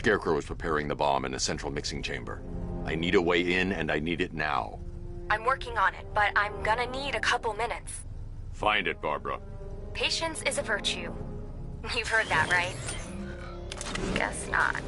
Scarecrow is preparing the bomb in a central mixing chamber. I need a way in, and I need it now. I'm working on it, but I'm gonna need a couple minutes. Find it, Barbara. Patience is a virtue. You've heard that, right? Guess not.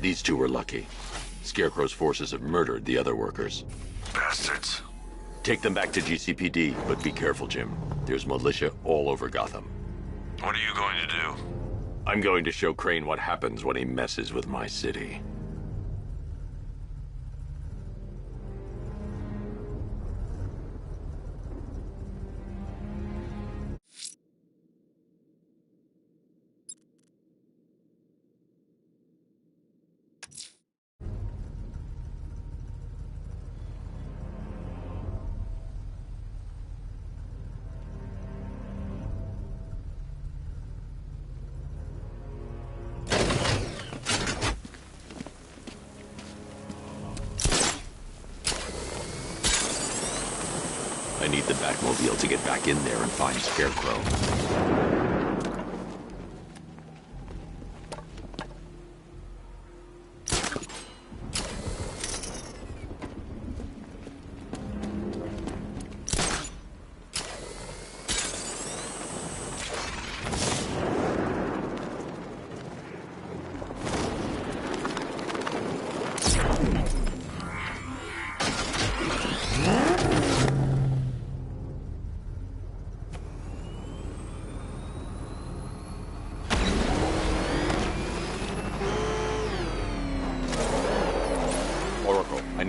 These two were lucky. Scarecrow's forces have murdered the other workers. Bastards. Take them back to GCPD, but be careful, Jim. There's militia all over Gotham. What are you going to do? I'm going to show Crane what happens when he messes with my city. I need the Batmobile to get back in there and find Scarecrow.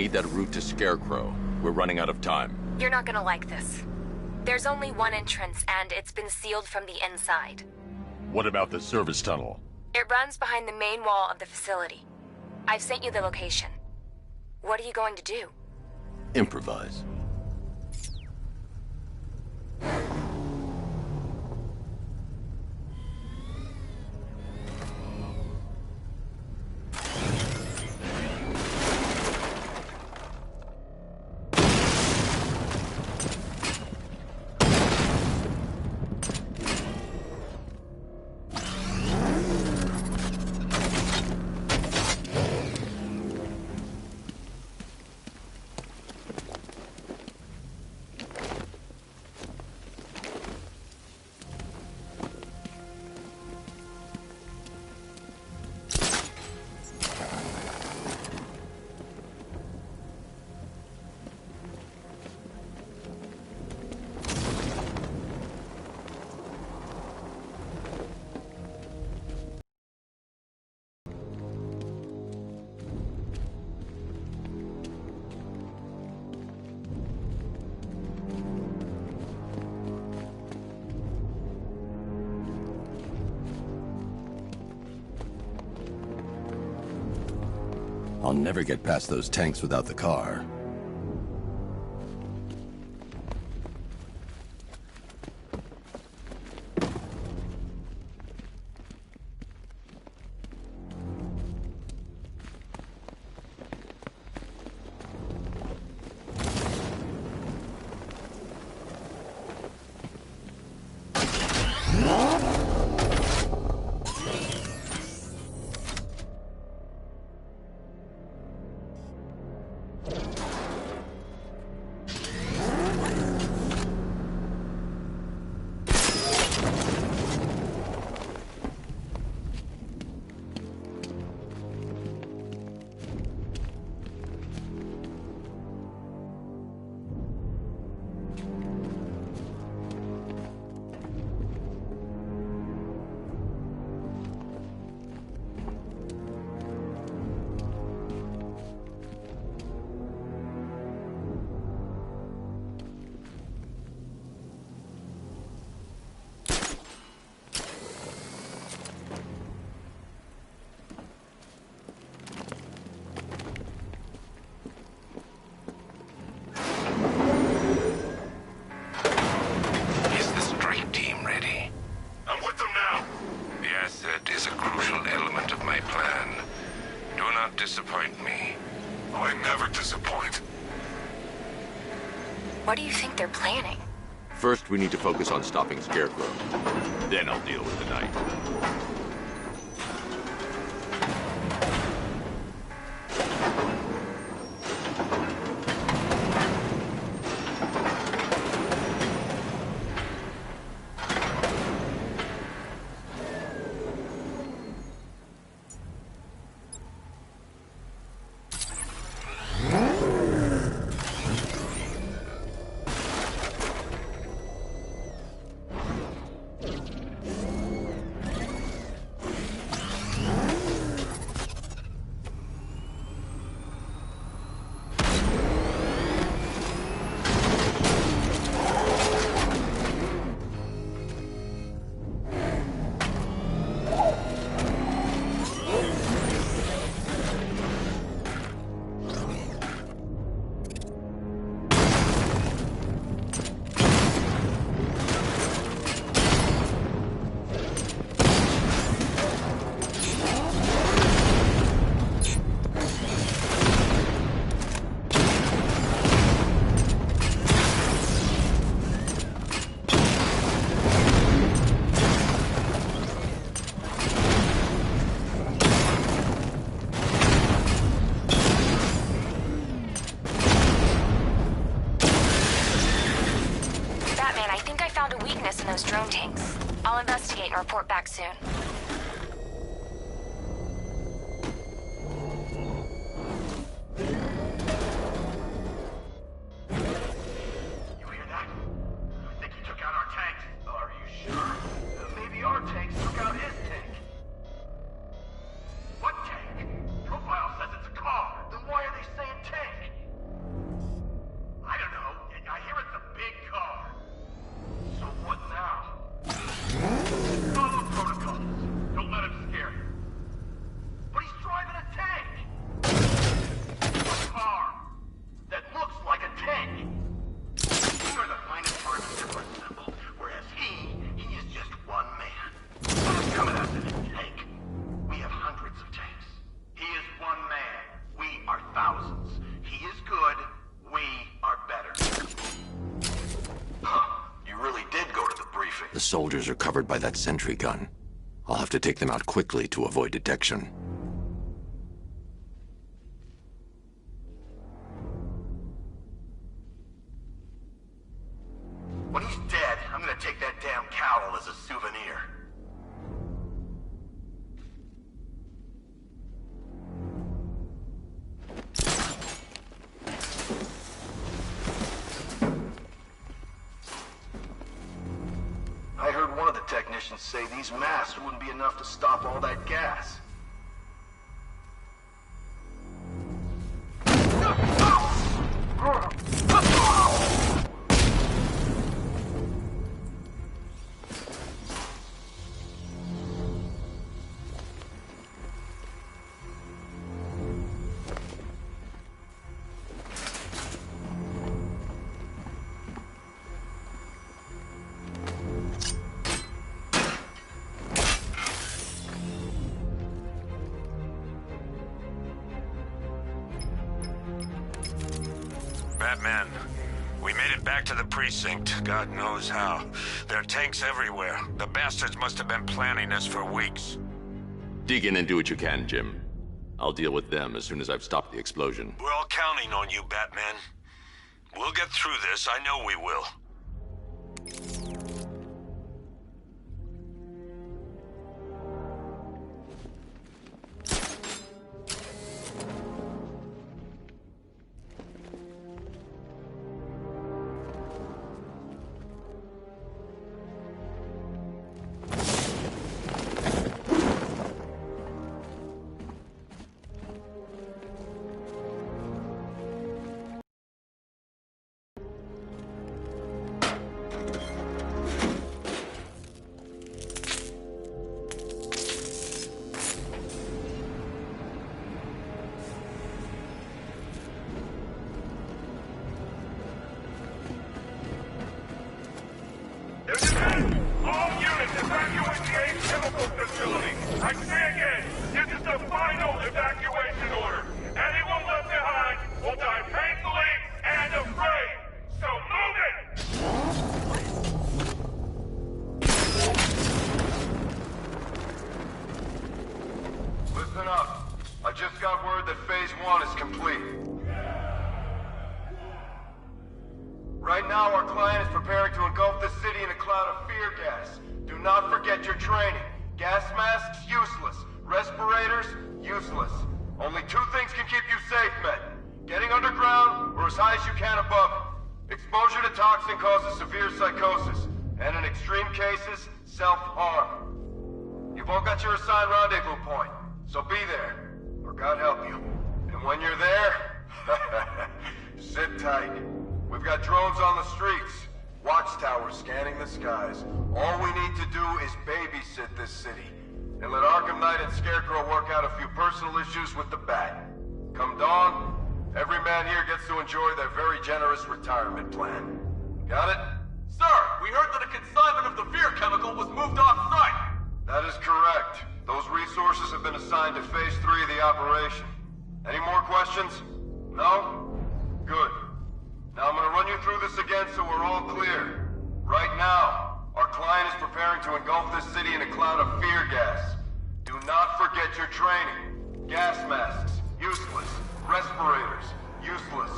need that route to Scarecrow. We're running out of time. You're not gonna like this. There's only one entrance, and it's been sealed from the inside. What about the service tunnel? It runs behind the main wall of the facility. I've sent you the location. What are you going to do? Improvise. I'll never get past those tanks without the car. What do you think they're planning? First, we need to focus on stopping Scarecrow. Then I'll deal with the night. In those drone tanks. I'll investigate and report back soon. You hear that? I think he took out our tanks. Are you sure? Maybe our tanks took out his tank. What tank? Profile says it's a car. Then why are they saying tank? soldiers are covered by that sentry gun. I'll have to take them out quickly to avoid detection. When he's dead, I'm gonna take that damn cowl as a souvenir. I heard one of the technicians say these masks wouldn't be enough to stop all that gas. Batman, we made it back to the precinct, God knows how. There are tanks everywhere. The bastards must have been planning this for weeks. Dig in and do what you can, Jim. I'll deal with them as soon as I've stopped the explosion. We're all counting on you, Batman. We'll get through this, I know we will. All units evacuate the chemical facility. I say again, this is the final evacuation order. Anyone left behind will die painfully and afraid. So move it! Listen up. I just got word that Phase 1 is complete. Right now, our client is preparing to engulf the city in a cloud of fear gas. Do not forget your training. Gas masks, useless. Respirators, useless. Only two things can keep you safe, men. Getting underground, or as high as you can above it. Exposure to toxin causes severe psychosis, and in extreme cases, self-harm. You've all got your assigned rendezvous point, so be there, or God help you. And when you're there, sit tight. We've got drones on the streets, watchtowers scanning the skies. All we need to do is babysit this city, and let Arkham Knight and Scarecrow work out a few personal issues with the Bat. Come dawn, every man here gets to enjoy their very generous retirement plan. Got it? Sir, we heard that a consignment of the fear chemical was moved off-site. That is correct. Those resources have been assigned to Phase 3 of the operation. Any more questions? No? Good. Now I'm gonna run you through this again so we're all clear. Right now, our client is preparing to engulf this city in a cloud of fear gas. Do not forget your training. Gas masks, useless. Respirators, useless.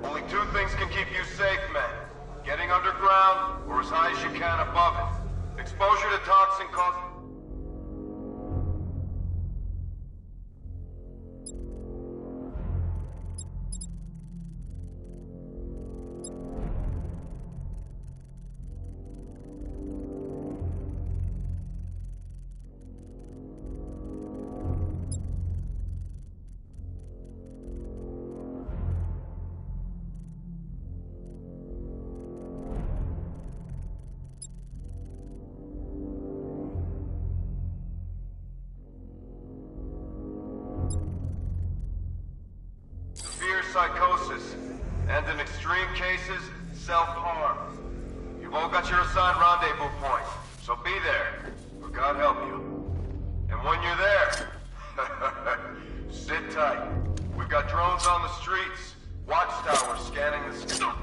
Only two things can keep you safe, men. Getting underground, or as high as you can above it. Exposure to toxin causes... psychosis, and in extreme cases, self-harm. You've all got your assigned rendezvous point, so be there, or God help you. And when you're there, sit tight. We've got drones on the streets, watchtowers scanning the sky.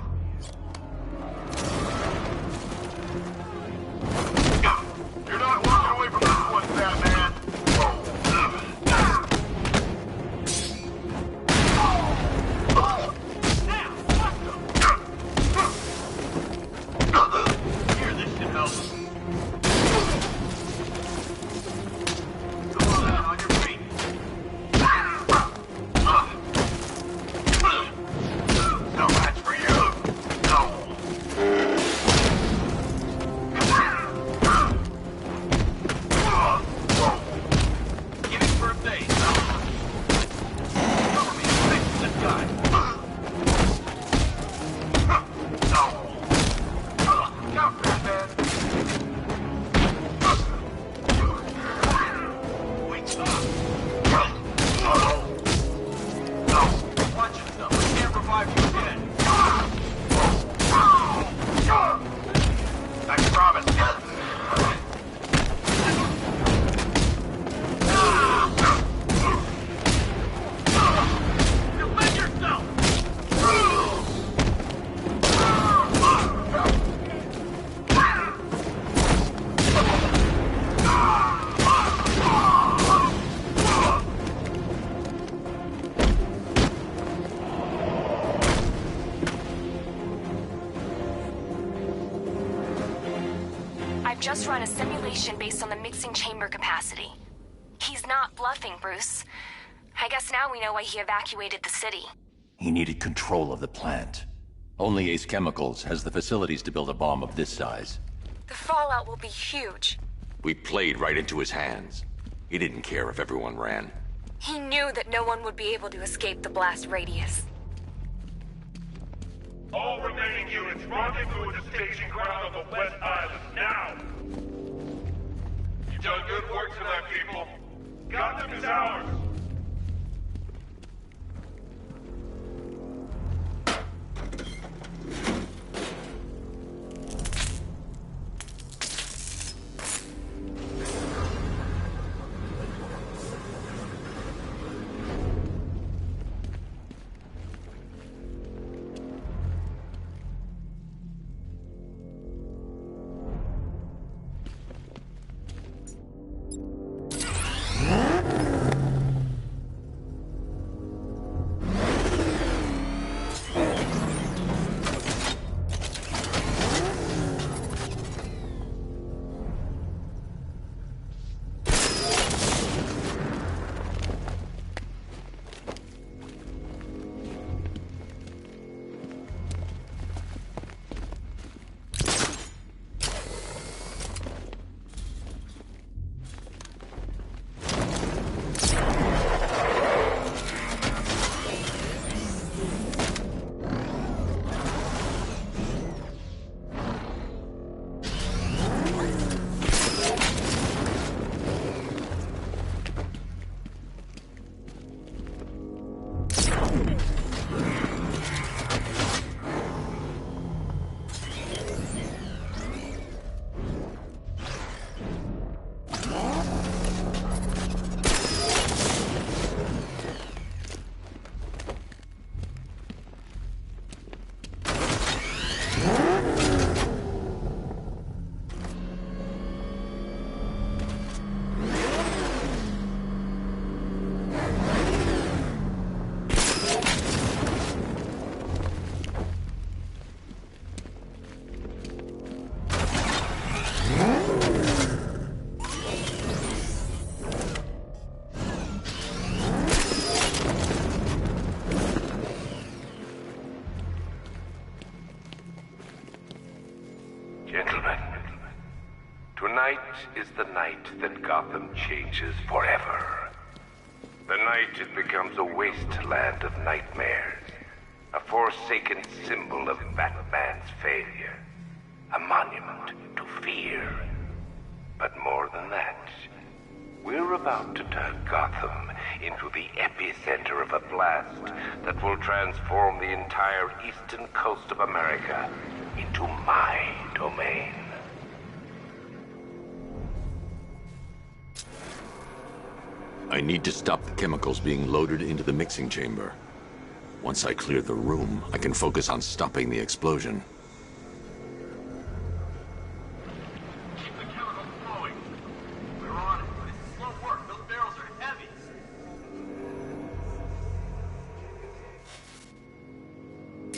I've just run a simulation based on the mixing chamber capacity. He's not bluffing, Bruce. I guess now we know why he evacuated the city. He needed control of the plant. Only Ace Chemicals has the facilities to build a bomb of this size. The fallout will be huge. We played right into his hands. He didn't care if everyone ran. He knew that no one would be able to escape the blast radius. All remaining units rendezvous at the staging ground on the West Island, now! You've done good work tonight, people. Gotham is ours! Tonight is the night that Gotham changes forever. The night it becomes a wasteland of nightmares, a forsaken symbol of Batman's failure, a monument to fear. But more than that, we're about to turn Gotham into the epicenter of a blast that will transform the entire eastern coast of America into my domain. I need to stop the chemicals being loaded into the mixing chamber. Once I clear the room, I can focus on stopping the explosion. Keep the chemicals flowing. We're on it, but it's slow work. Those barrels are heavy.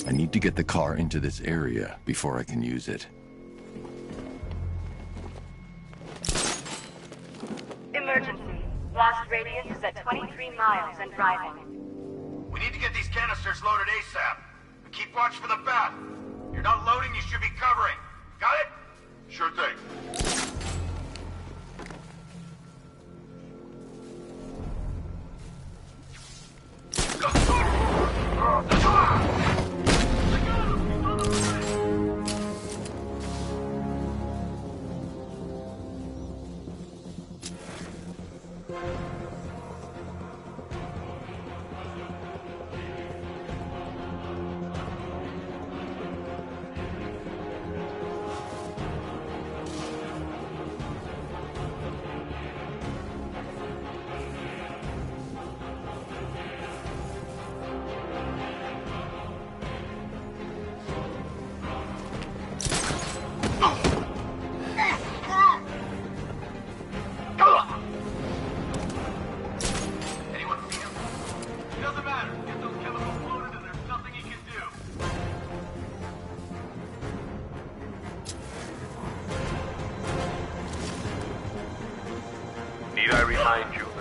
I need to get the car into this area before I can use it. Emergency. Blast radius is at 23 miles and driving. We need to get these canisters loaded ASAP. But keep watch for the bat. If you're not loading, you should be covering. Got it? Sure thing. behind you. For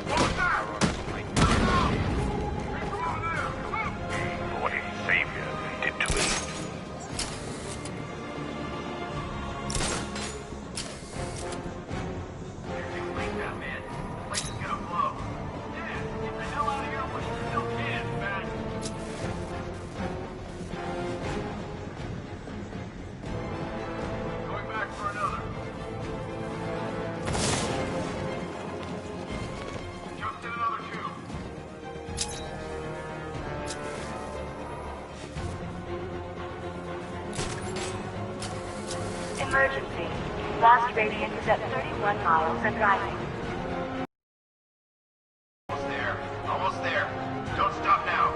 what its savior did to me. Wait, Batman. The place is gonna blow. Yeah, get the hell out of here while you still can, Bat. Going back for another. Just in another two. Emergency. Blast radius is at 31 miles and rising. Almost there. Almost there. Don't stop now.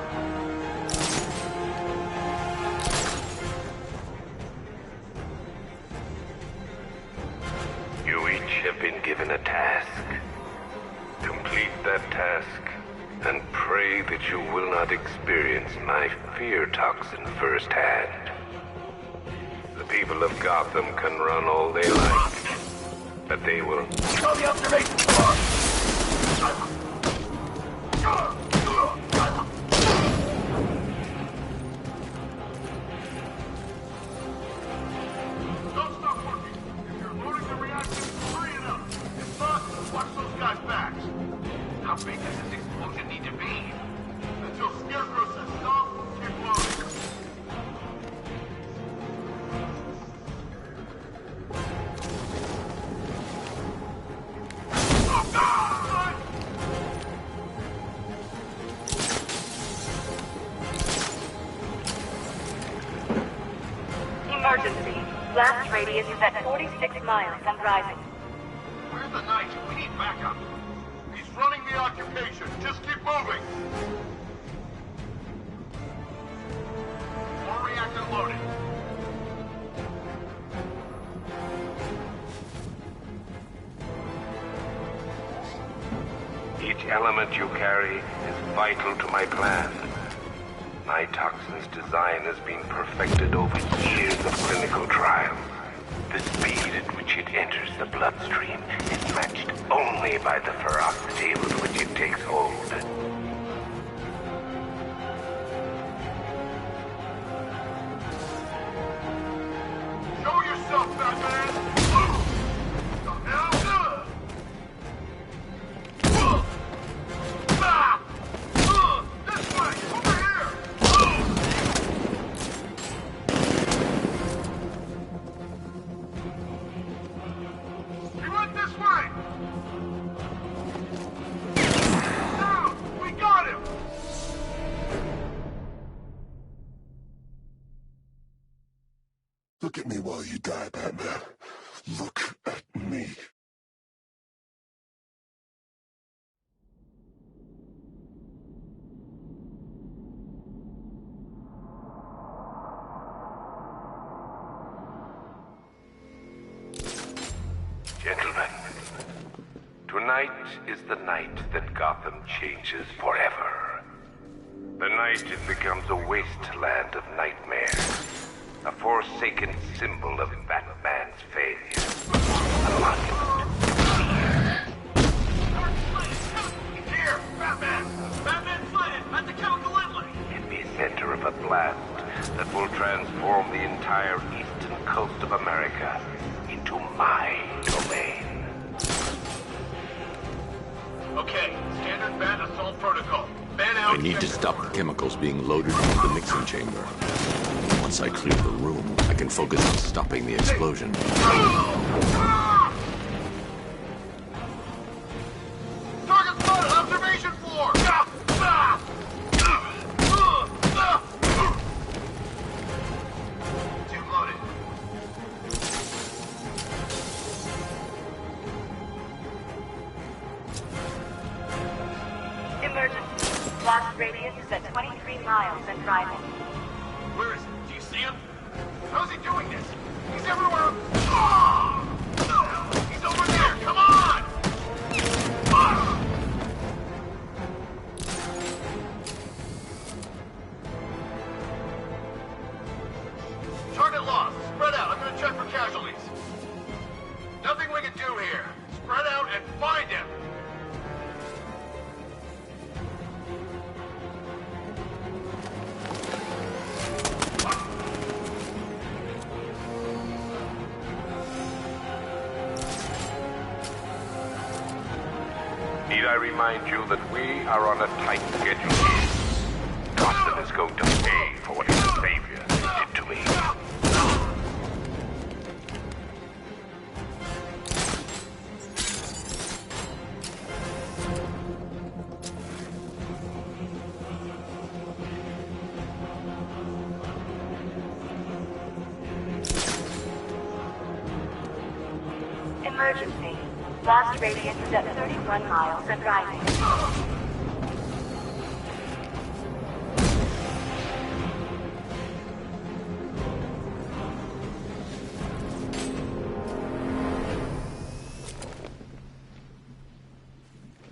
You each have been given a task. Complete that task, and pray that you will not experience my fear toxin firsthand. The people of Gotham can run all they like, but they will... Call the observation floor! Don't stop working. If you're loading the reactor, hurry it up. If not, watch those guys' backs. How big does this explosion need to be? Until Scarecrow says stop, keep loading. Emergency. Blast radius is at 46 miles and rising. Where's the knight? We need backup. He's running the occupation. Just keep moving. More reactor loaded. Each element you carry is vital to my plan. My toxin's design has been perfected over years of clinical trials. The speed at which it enters the bloodstream is matched only by the ferocity with which it takes hold. Show yourself, Batman! Now! This way! Over here! He went this way! Now! We got him! Look at me while you die, Batman. Look at me. Gentlemen, tonight is the night that Gotham changes forever. The night it becomes a wasteland of nightmares. A forsaken symbol of Batman's failure. A monument. Here, Batman! Batman sighted at the chemical inlet! Epicenter of a blast that will transform the entire eastern coast of America into my domain. Okay, standard bat assault protocol. Ban out. I need to stop the chemicals being loaded into the mixing chamber. Once I clear the room, I can focus on stopping the explosion. Target spotted! Observation floor! Tube loaded. Emergency. Blast radius is at 23 miles and rising. Where is he? Do you see him? How's he doing this? He's everywhere. Ah! He's over there. Come on! Ah! Target lost. Spread out. I'm gonna check for casualties. Nothing we can do here. Spread out and find him. Need I remind you that we are on a tight schedule here? Austin is going to pay for what his savior did to me. Emergency. Blast radius is at 31 miles and rising.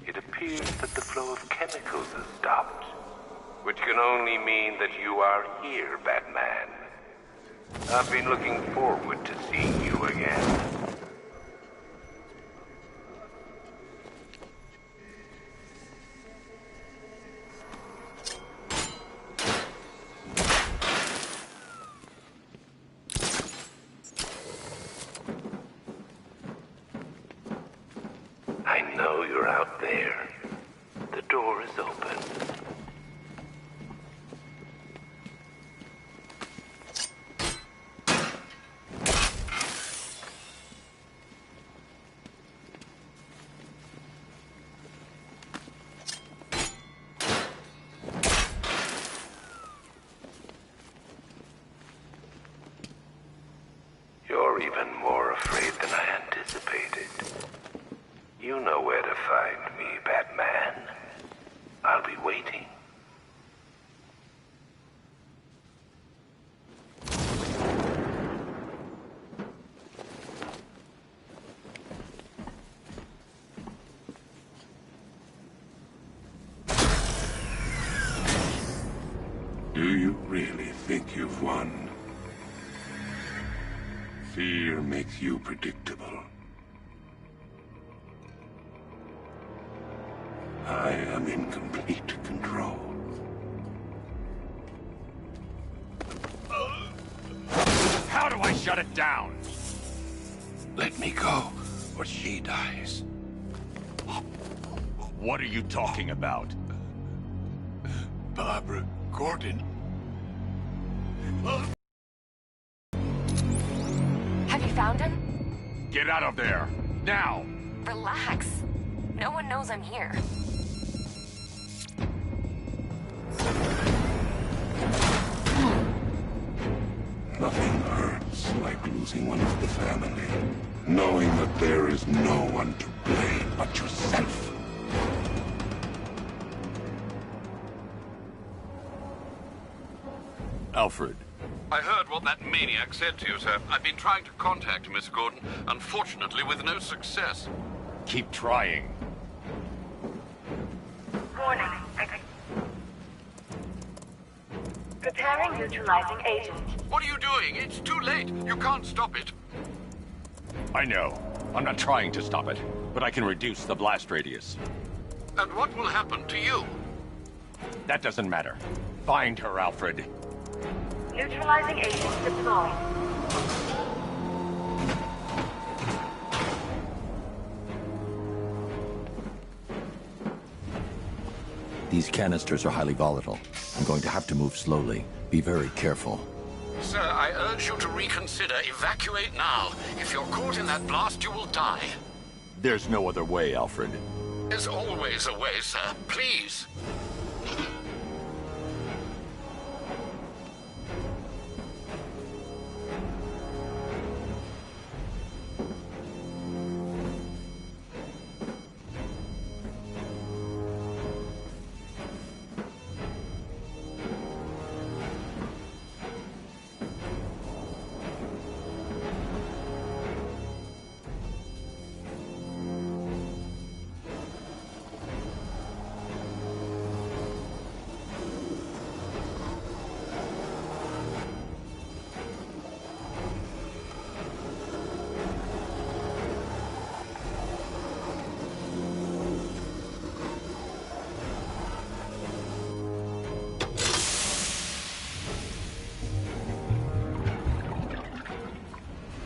It appears that the flow of chemicals has stopped, which can only mean that you are here, Batman. I've been looking forward to seeing you again. I know you're out there. The door is open. You're even more afraid than I anticipated. You know where to find me, Batman. I'll be waiting. Do you really think you've won? Fear makes you predictable. I am in complete control. How do I shut it down? Let me go, or she dies. What are you talking about? Barbara Gordon. Have you found him? Get out of there! Now! Relax. No one knows I'm here. Nothing hurts like losing one of the family. Knowing that there is no one to blame but yourself. Alfred. I heard what that maniac said to you, sir. I've been trying to contact Miss Gordon, unfortunately with no success. Keep trying. Warning. Preparing neutralizing agent. What are you doing? It's too late. You can't stop it. I know. I'm not trying to stop it, but I can reduce the blast radius. And what will happen to you? That doesn't matter. Find her, Alfred. Neutralizing agent deployed. These canisters are highly volatile. I'm going to have to move slowly. Be very careful. Sir, I urge you to reconsider. Evacuate now. If you're caught in that blast, you will die. There's no other way, Alfred. There's always a way, sir. Please.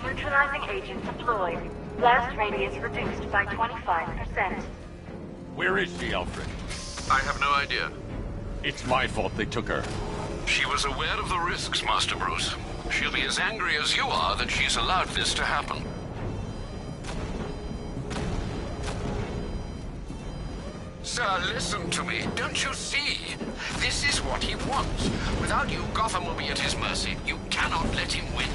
Neutralizing agent deployed. Blast radius reduced by 25%. Where is she, Alfred? I have no idea. It's my fault they took her. She was aware of the risks, Master Bruce. She'll be as angry as you are that she's allowed this to happen. Sir, listen to me. Don't you see? This is what he wants. Without you, Gotham will be at his mercy. You cannot let him win.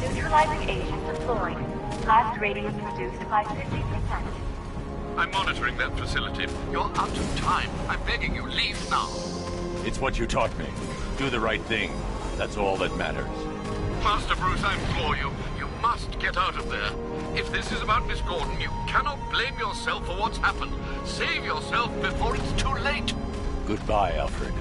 Neutralizing agent deployed. Blast radius reduced by 50%. I'm monitoring that facility. You're out of time. I'm begging you, leave now. It's what you taught me. Do the right thing. That's all that matters. Master Bruce, I implore you. You must get out of there. If this is about Miss Gordon, you cannot blame yourself for what's happened. Save yourself before it's too late. Goodbye, Alfred.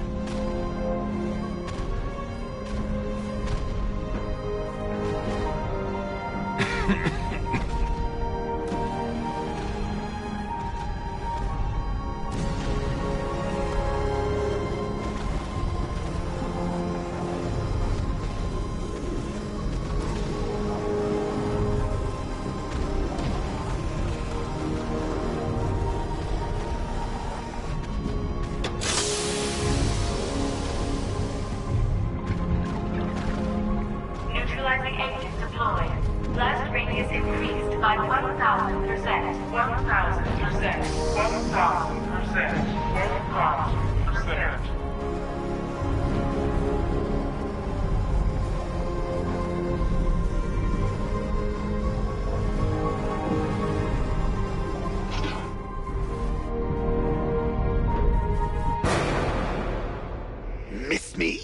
Neutralizing agent deployed. Blast radius increased by 1,000%. 1,000%. 1,000%. 1,000%. Miss me?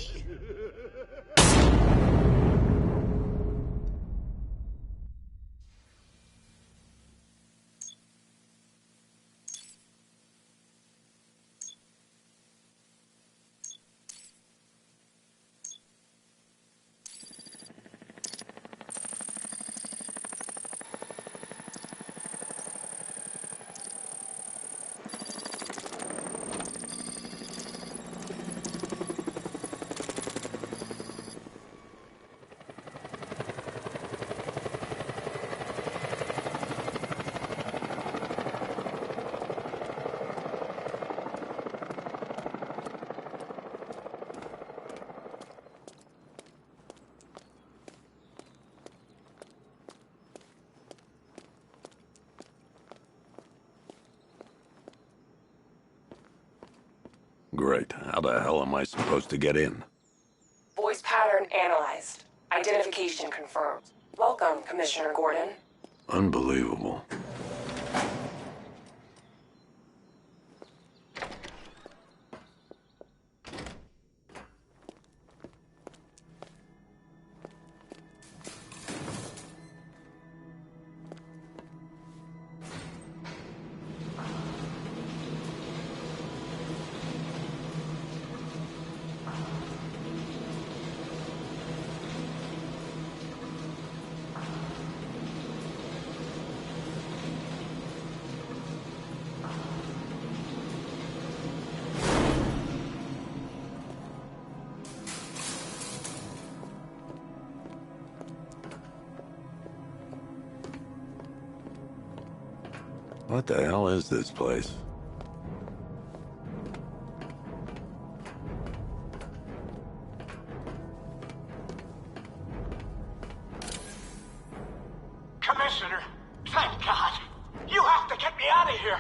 Great. How the hell am I supposed to get in? Voice pattern analyzed. Identification confirmed. Welcome, Commissioner Gordon. Unbelievable. What the hell is this place? Commissioner, thank God. You have to get me out of here.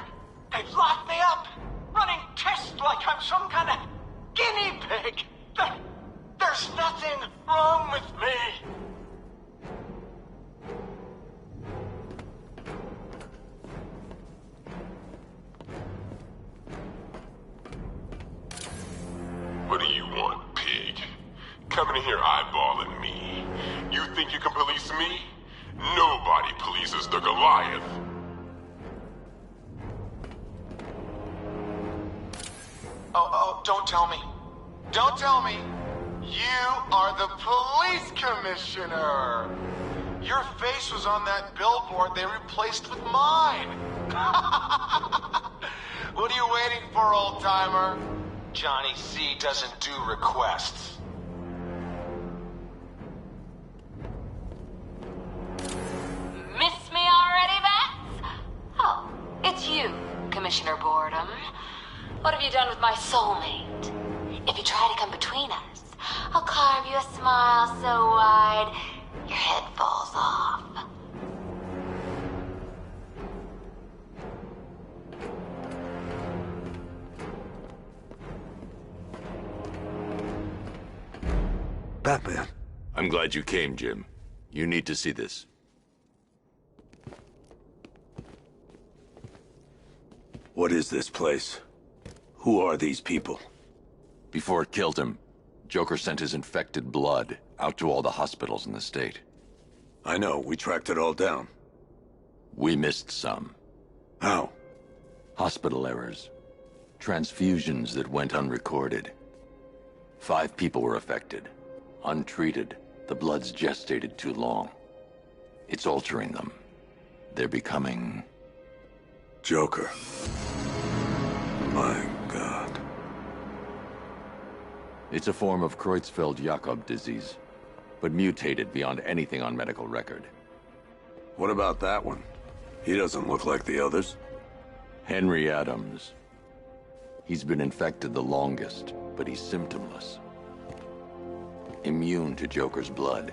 They've locked me up, running tests like I'm some kind of guinea pig. There's nothing wrong with me. What do you want, pig? Coming in here eyeballing me. You think you can police me? Nobody polices the Goliath. Oh, don't tell me. Don't tell me. You are the police commissioner. Your face was on that billboard they replaced with mine. What are you waiting for, old-timer? Johnny C doesn't do requests. Miss me already, Bats? Oh, it's you, Commissioner Boredom. What have you done with my soulmate? If you try to come between us, I'll carve you a smile so wide, your head falls off. Batman. I'm glad you came, Jim. You need to see this. What is this place? Who are these people? Before it killed him, Joker sent his infected blood out to all the hospitals in the state. I know, we tracked it all down. We missed some. How? Hospital errors. Transfusions that went unrecorded. 5 people were affected. Untreated, the blood's gestated too long. It's altering them. They're becoming... Joker. My God. It's a form of Creutzfeldt-Jakob disease, but mutated beyond anything on medical record. What about that one? He doesn't look like the others. Henry Adams. He's been infected the longest, but he's symptomless. Immune to Joker's blood.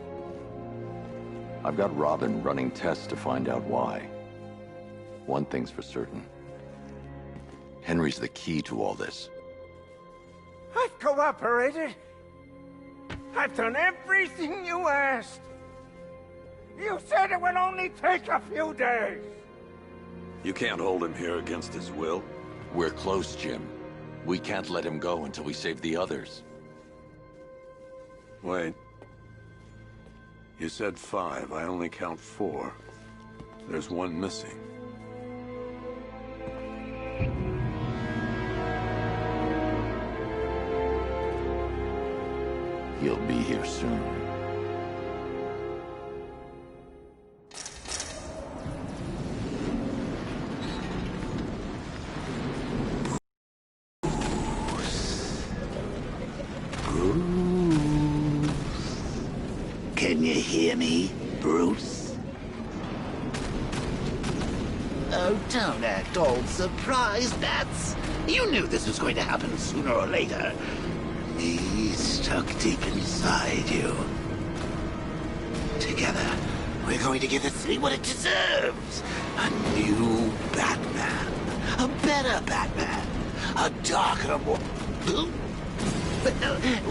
I've got Robin running tests to find out why. One thing's for certain. Henry's the key to all this. I've cooperated. I've done everything you asked. You said it would only take a few days. You can't hold him here against his will. We're close, Jim. We can't let him go until we save the others. Wait. You said 5. I only count 4. There's one missing. He'll be here soon. Can you hear me, Bruce? Oh, don't act all surprised, Bats. You knew this was going to happen sooner or later. Me stuck deep inside you. Together, we're going to give the city what it deserves. A new Batman. A better Batman. A darker, more... Well,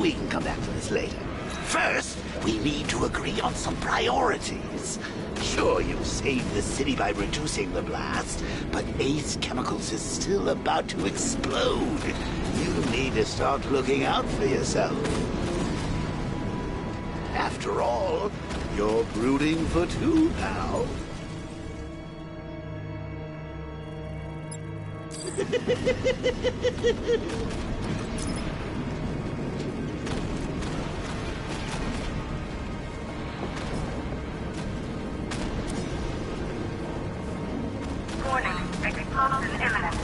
we can come back to this later. First, we need to agree on some priorities. Sure, you saved the city by reducing the blast, but Ace Chemicals is still about to explode. You need to start looking out for yourself. After all, you're brooding for 2 now. Warning, explosion imminent.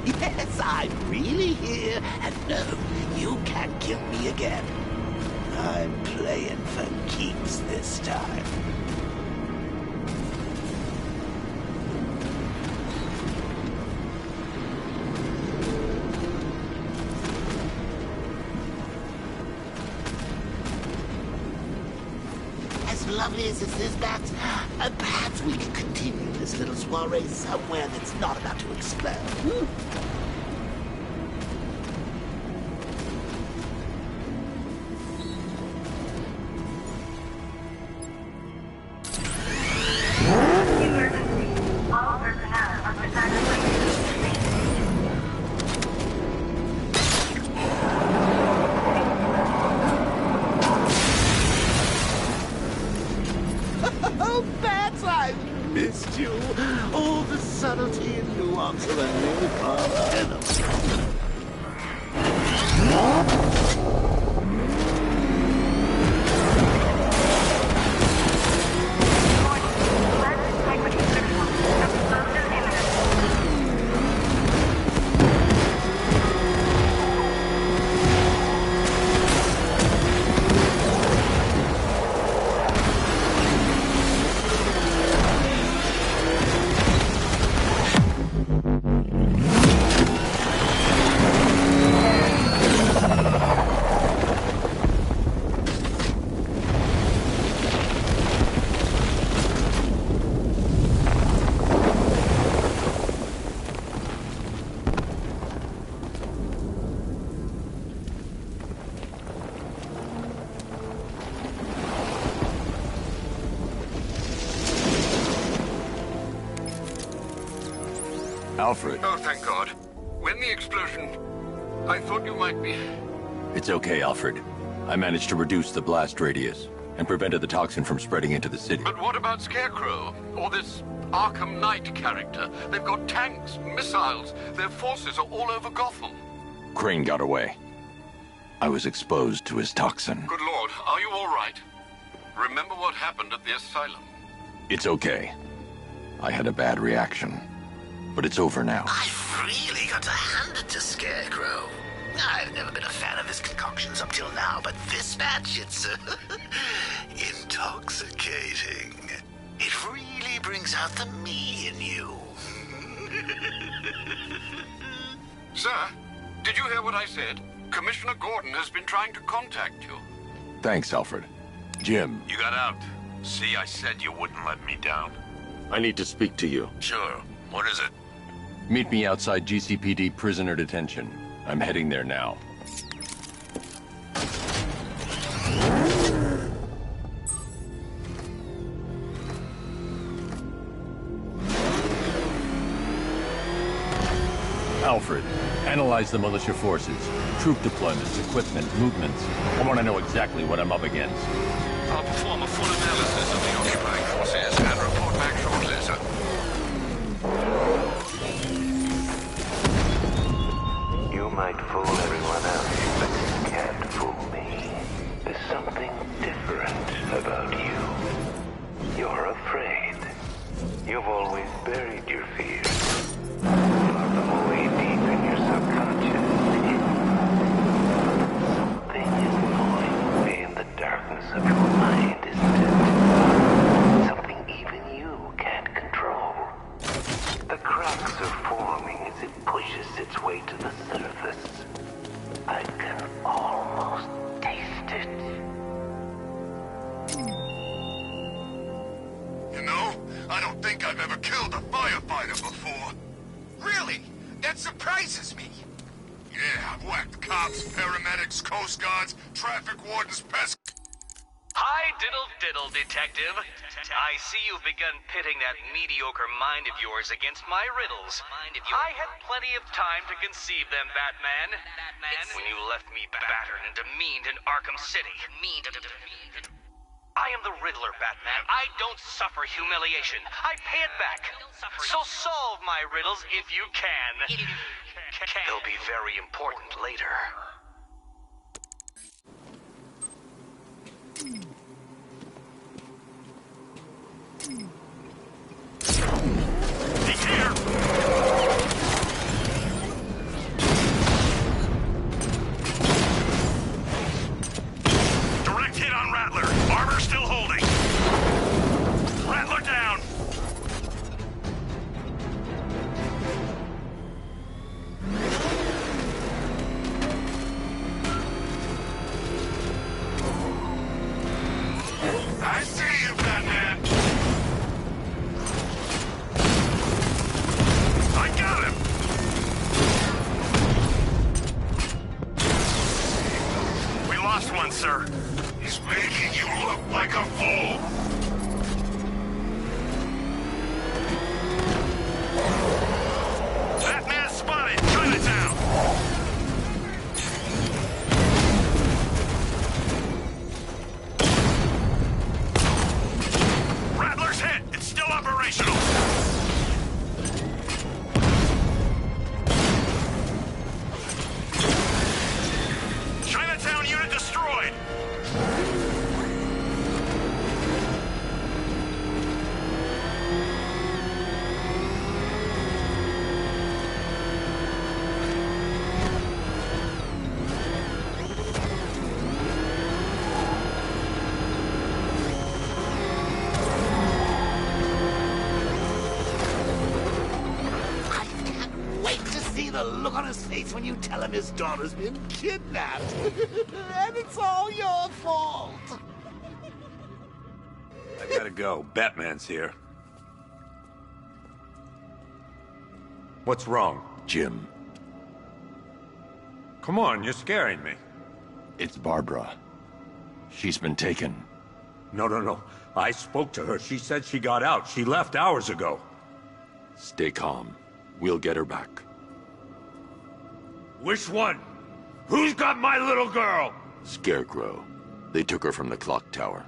Yes, I'm really here, and no, you can't kill me again. I'm playing for keeps this time. As lovely as this is, Bats, perhaps we can continue this little soiree somewhere that's not about to explode. All personnel under evacuation. told you. All the subtlety and nuance of a new enemy. Alfred. Oh, thank God. When the explosion... I thought you might be... It's okay, Alfred. I managed to reduce the blast radius and prevented the toxin from spreading into the city. But what about Scarecrow? Or this Arkham Knight character? They've got tanks, missiles. Their forces are all over Gotham. Crane got away. I was exposed to his toxin. Good Lord, are you all right? Remember what happened at the asylum? It's okay. I had a bad reaction. But it's over now. I've really got to hand it to Scarecrow. I've never been a fan of his concoctions up till now, but this batch, it's intoxicating. It really brings out the me in you. Sir, did you hear what I said? Commissioner Gordon has been trying to contact you. Thanks, Alfred. Jim. You got out. See, I said you wouldn't let me down. I need to speak to you. Sure. What is it? Meet me outside GCPD prisoner detention. I'm heading there now. Alfred, analyze the militia forces, troop deployments, equipment, movements. I want to know exactly what I'm up against. I'll perform a full analysis of the occupying forces and report back shortly, sir. You might fool everyone else, but you can't fool me. There's something different about you. You're afraid. You've always buried your fears. Locked them away deep in your subconscious. Something is gnawing away in the darkness of your mind, isn't it? Something even you can't control. The cracks are forming as it pushes its way to the surface. I can almost taste it. You know, I don't think I've ever killed a firefighter before. Really? That surprises me. Yeah, I've whacked cops, paramedics, coast guards, traffic wardens, pest... Hi, diddle, Detective. I see you've begun pitting that mediocre mind of yours against my riddles. I had plenty of time to conceive them, Batman. When you left me battered and demeaned in Arkham City. I am the Riddler, Batman. I don't suffer humiliation. I pay it back. So solve my riddles if you can. They'll be very important later. He's here! Direct hit on Rattler. Armor still holding. Rattler down. the look on his face when you tell him his daughter's been kidnapped. And it's all your fault. I gotta go. Batman's here. What's wrong? Jim. Come on, you're scaring me. It's Barbara. She's been taken. No. I spoke to her. She said she got out. She left hours ago. Stay calm. We'll get her back. Which one? Who's got my little girl? Scarecrow. They took her from the clock tower.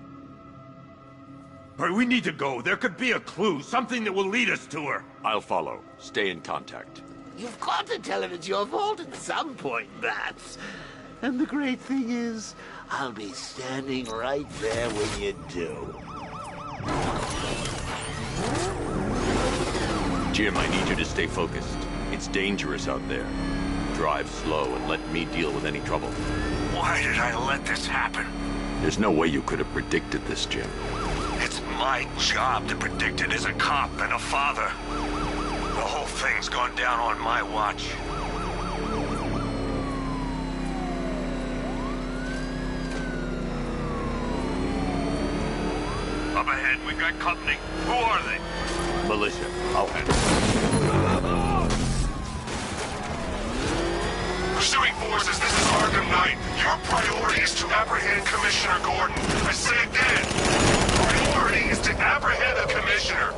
All right, we need to go. There could be a clue, something that will lead us to her. I'll follow. Stay in contact. You've got to tell him it's your fault at some point, Bats. And the great thing is, I'll be standing right there when you do. Jim, I need you to stay focused. It's dangerous out there. Drive slow and let me deal with any trouble. Why did I let this happen? There's no way you could have predicted this, Jim. It's my job to predict it as a cop and a father. The whole thing's gone down on my watch. Up ahead, we got company. Who are they? Militia. I'll handle it. Pursuing forces, this is Arkham Knight. Your priority is to apprehend Commissioner Gordon. I say again, your priority is to apprehend the Commissioner.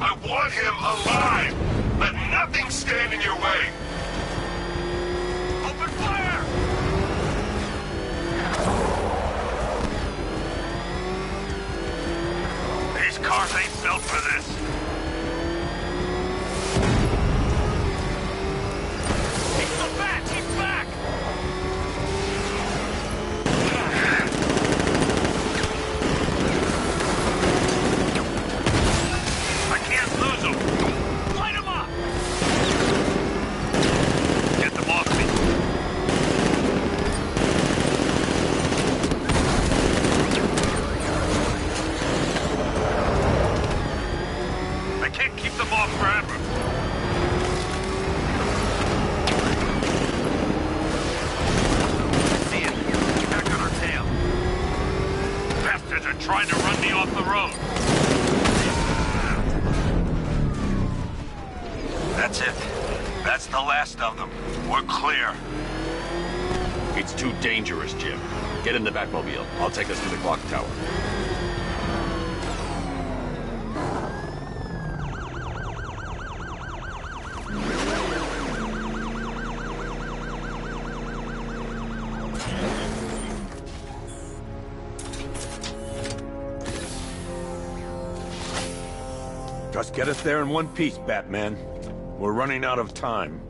I want him alive. Let nothing stand in your way. Open fire! These cars ain't built for this. It's the bat! He's back! I can't lose him! Light him up! Get them off me! I can't keep them off forever. See it. Back on our tail. Bastards are trying to run me off the road. That's it. That's the last of them. We're clear. It's too dangerous, Jim. Get in the Batmobile. I'll take us to the clock tower. Just get us there in one piece, Batman. We're running out of time.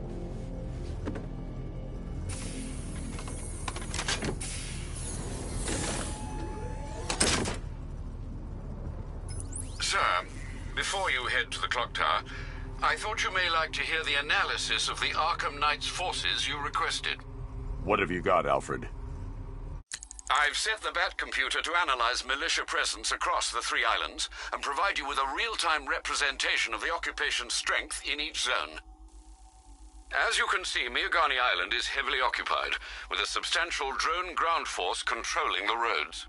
Sir, before you head to the clock tower, I thought you may like to hear the analysis of the Arkham Knight's forces you requested. What have you got, Alfred? I've set the Bat computer to analyze militia presence across the 3 islands and provide you with a real-time representation of the occupation's strength in each zone. As you can see, Miagani Island is heavily occupied, with a substantial drone ground force controlling the roads.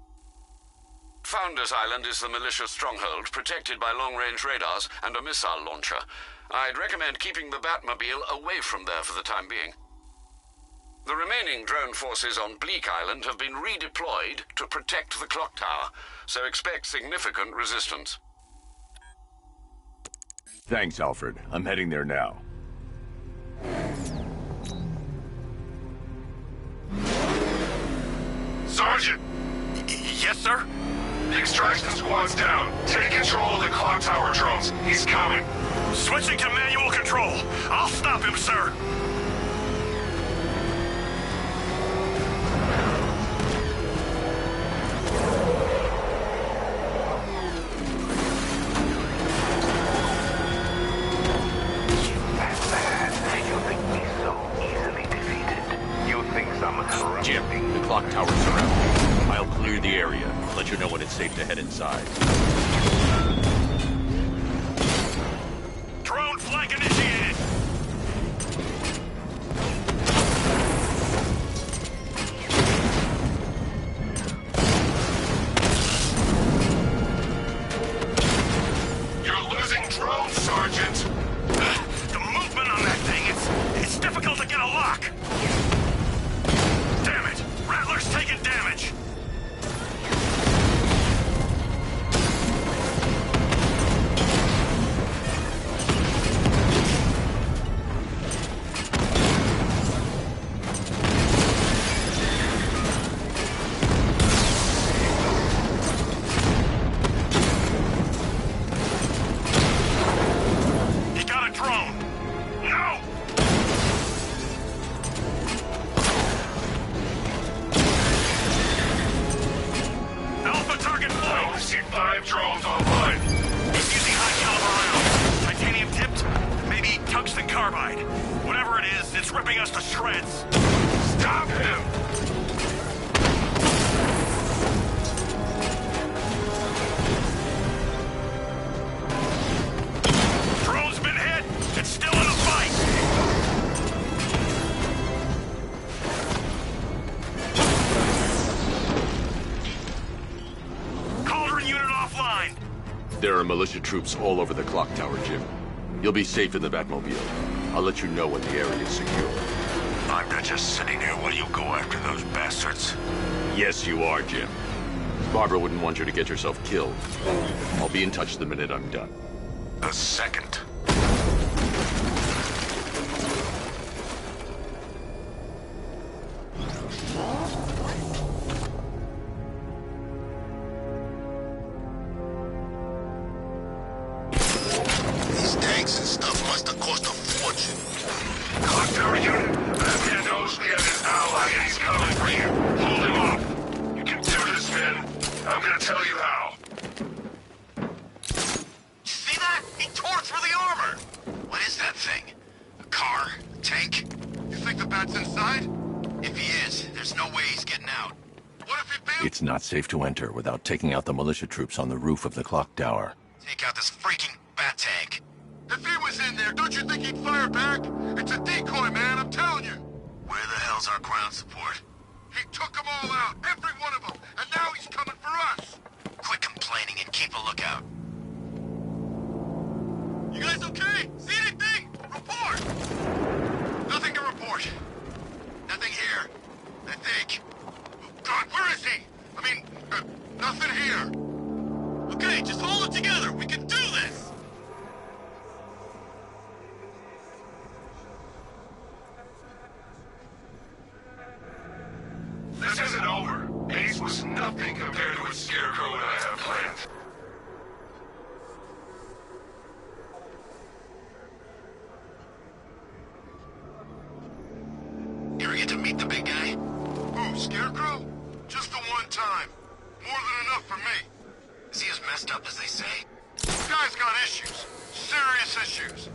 Founders Island is the militia stronghold, protected by long-range radars and a missile launcher. I'd recommend keeping the Batmobile away from there for the time being. The remaining drone forces on Bleak Island have been redeployed to protect the clock tower, so expect significant resistance. Thanks, Alfred. I'm heading there now. Sergeant! Yes, sir? The extraction squad's down. Take control of the clock tower drones. He's coming. Switching to manual control. I'll stop him, sir. Jim, the clock tower's surrounded. I'll clear the area. Let you know when it's safe to head inside. Drone flank initiated. carbide. Whatever it is, it's ripping us to shreds. Stop him! Drone's been hit. It's still in a fight. Cauldron unit offline. There are militia troops all over the clock tower, Jim. You'll be safe in the Batmobile. I'll let you know when the area is secure. I'm not just sitting here while you go after those bastards. Yes, you are, Jim. Barbara wouldn't want you to get yourself killed. I'll be in touch the minute I'm done. A second. These tanks and stuff must have cost a fortune. Clock tower unit, that man knows we have his ally and he's coming for you. Hold him off. You can do this, man. I'm gonna tell you how. See that? He tore through the armor! What is that thing? A car? A tank? You think the bat's inside? If he is, there's no way he's getting out. What if he fails? It's not safe to enter without taking out the militia troops on the roof of the clock tower. Take out this freaking bat tank. If he was in there, don't you think he'd fire back? It's a decoy, man, I'm telling you. Where the hell's our ground support? He took them all out, every one of them, and now he's coming for us. Quit complaining and keep a lookout. You guys okay? See anything? Report! Nothing to report. Nothing here. I think. Oh, God, where is he? I mean, nothing here. Okay, just hold it together. We can do this. This isn't over. Ace was nothing compared to what Scarecrow and I have planned. You ever get to meet the big guy? Who, Scarecrow? Just the one time. More than enough for me. Is he as messed up as they say? This guy's got issues. Serious issues.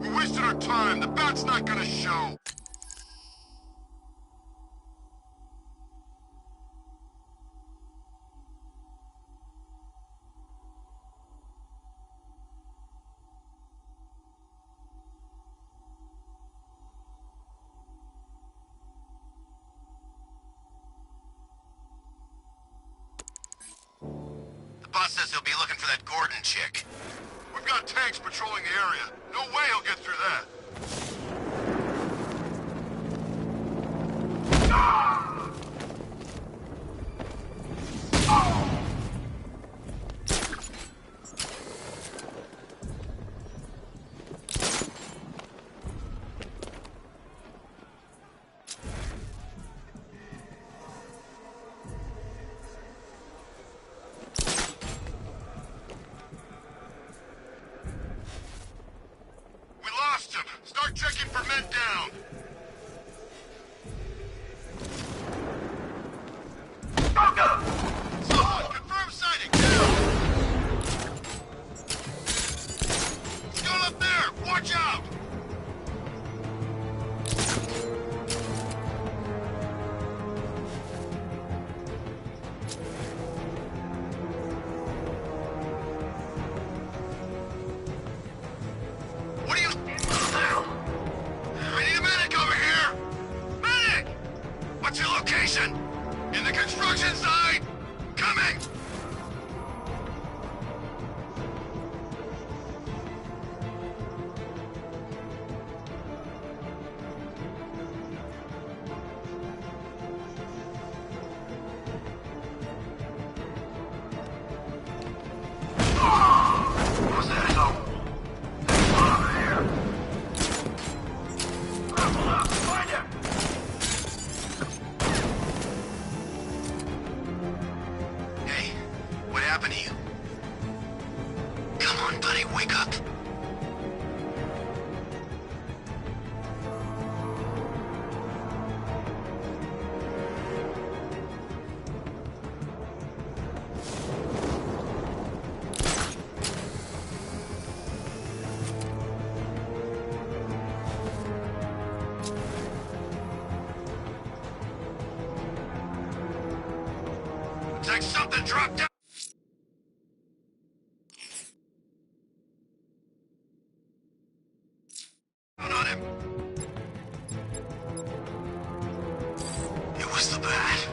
We wasted our time. The bat's not gonna show. The boss says he'll be looking for that Gordon chick. We've got tanks patrolling the area. No way he'll get through that. Ah! Oh! We lost him. Start checking for men down. Someone confirm sighting. He's going up there. Watch out. What are you... I need a medic over here! Medic! What's your location? In the construction site! Coming! What's that? Find him! Hey, like something dropped down on him. It was the bat.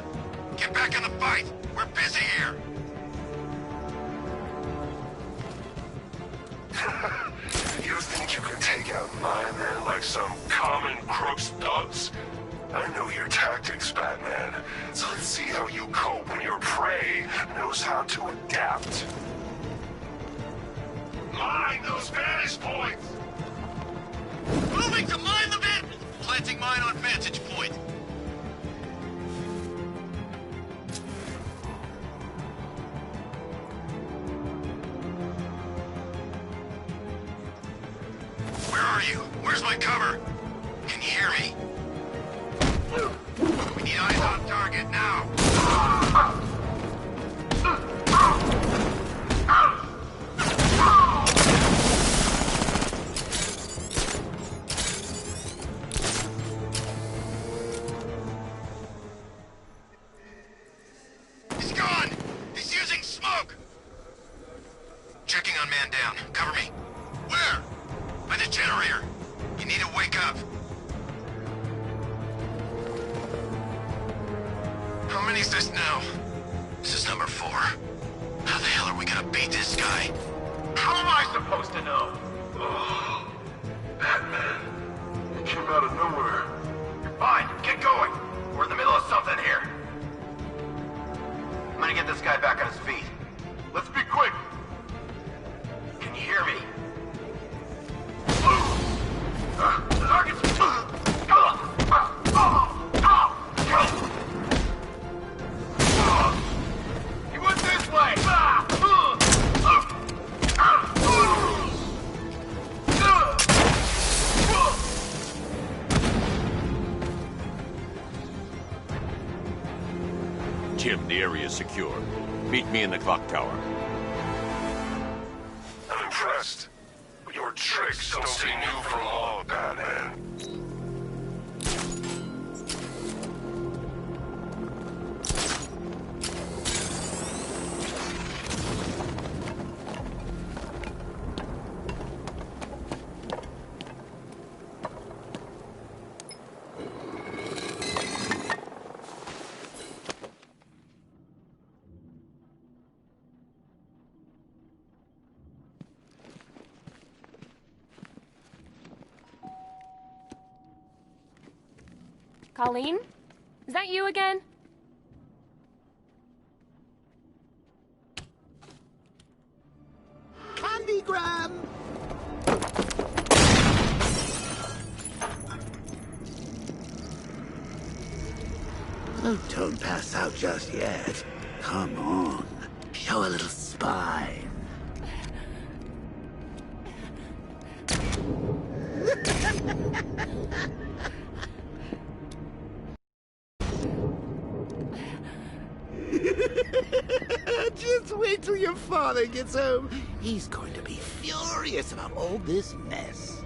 Get back in the fight. We're busy here. You think you can take out my men like some common crooks thugs? I know your tactics, Batman. So let's see how you cope when your prey knows how to adapt. Mine those vantage points! Moving to mine the van! Planting mine on vantage point. Where are you? Where's my cover? Can you hear me? We need eyes on target now. He's gone! He's using smoke! Checking on man down. Cover me. Where? By the generator. You need to wake up. How many's this now? This is number 4. How the hell are we gonna beat this guy? How am I supposed to know? Oh, Batman. You came out of nowhere. Fine, get going. We're in the middle of something here. I'm gonna get this guy back on his feet. Let's be quick. Can you hear me? Target's... He went this way! Jim, the area is secure. Meet me in the clock tower. I'm impressed. But your tricks don't seem new for long, Batman. Colleen? Is that you again? Candygram! Oh, don't pass out just yet. Come on. Show a little spine. Just wait till your father gets home. He's going to be furious about all this mess.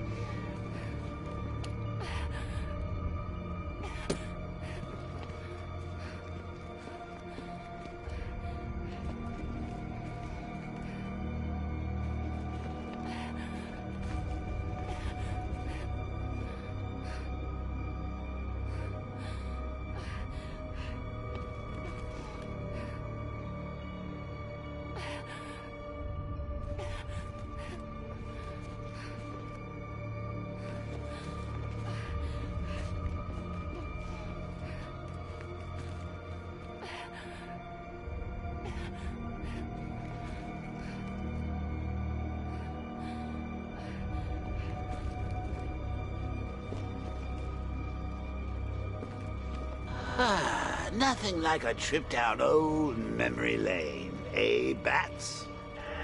Nothing like a trip down old memory lane, eh, Bats?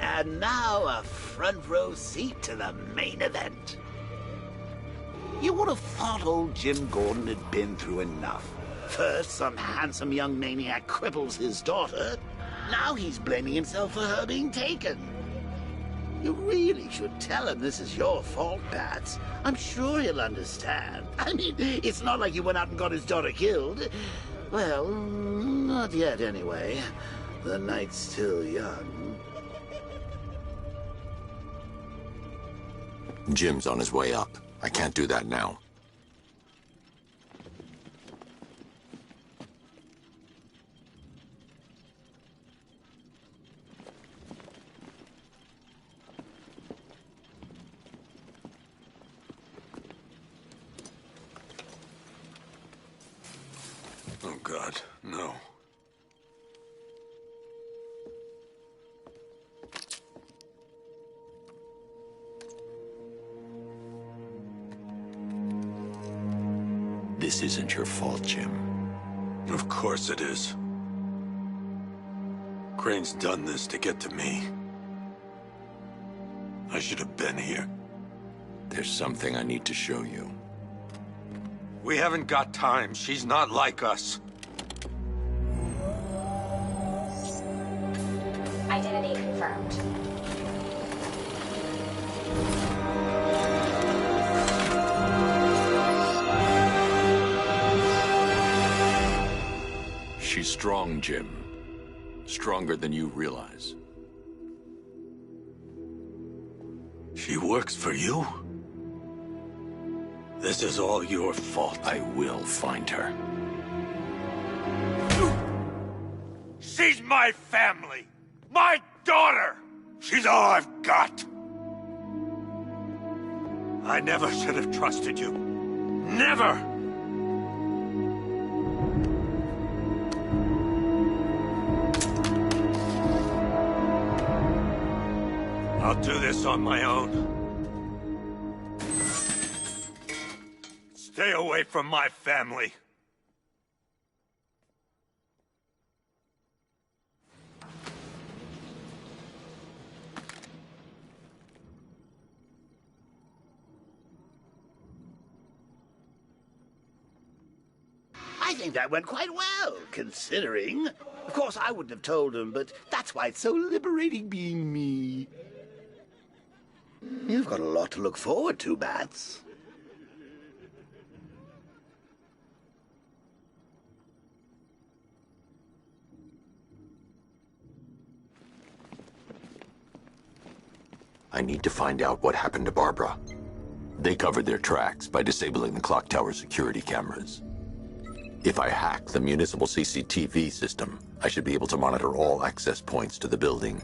And now a front row seat to the main event. You would have thought old Jim Gordon had been through enough. First, some handsome young maniac cripples his daughter. Now he's blaming himself for her being taken. You really should tell him this is your fault, Bats. I'm sure he'll understand. I mean, it's not like you went out and got his daughter killed. Well, not yet, anyway. The night's still young. Jim's on his way up. I can't do that now. Oh, God, no. This isn't your fault, Jim. Of course it is. Crane's done this to get to me. I should have been here. There's something I need to show you. We haven't got time. She's not like us. Identity confirmed. She's strong, Jim. Stronger than you realize. She works for you? This is all your fault. I will find her. She's my family! My daughter! She's all I've got! I never should have trusted you. Never! I'll do this on my own. Stay away from my family. I think that went quite well, considering. Of course, I wouldn't have told him, but that's why it's so liberating being me. You've got a lot to look forward to, Bats. I need to find out what happened to Barbara. They covered their tracks by disabling the clock tower security cameras. If I hack the municipal CCTV system, I should be able to monitor all access points to the building.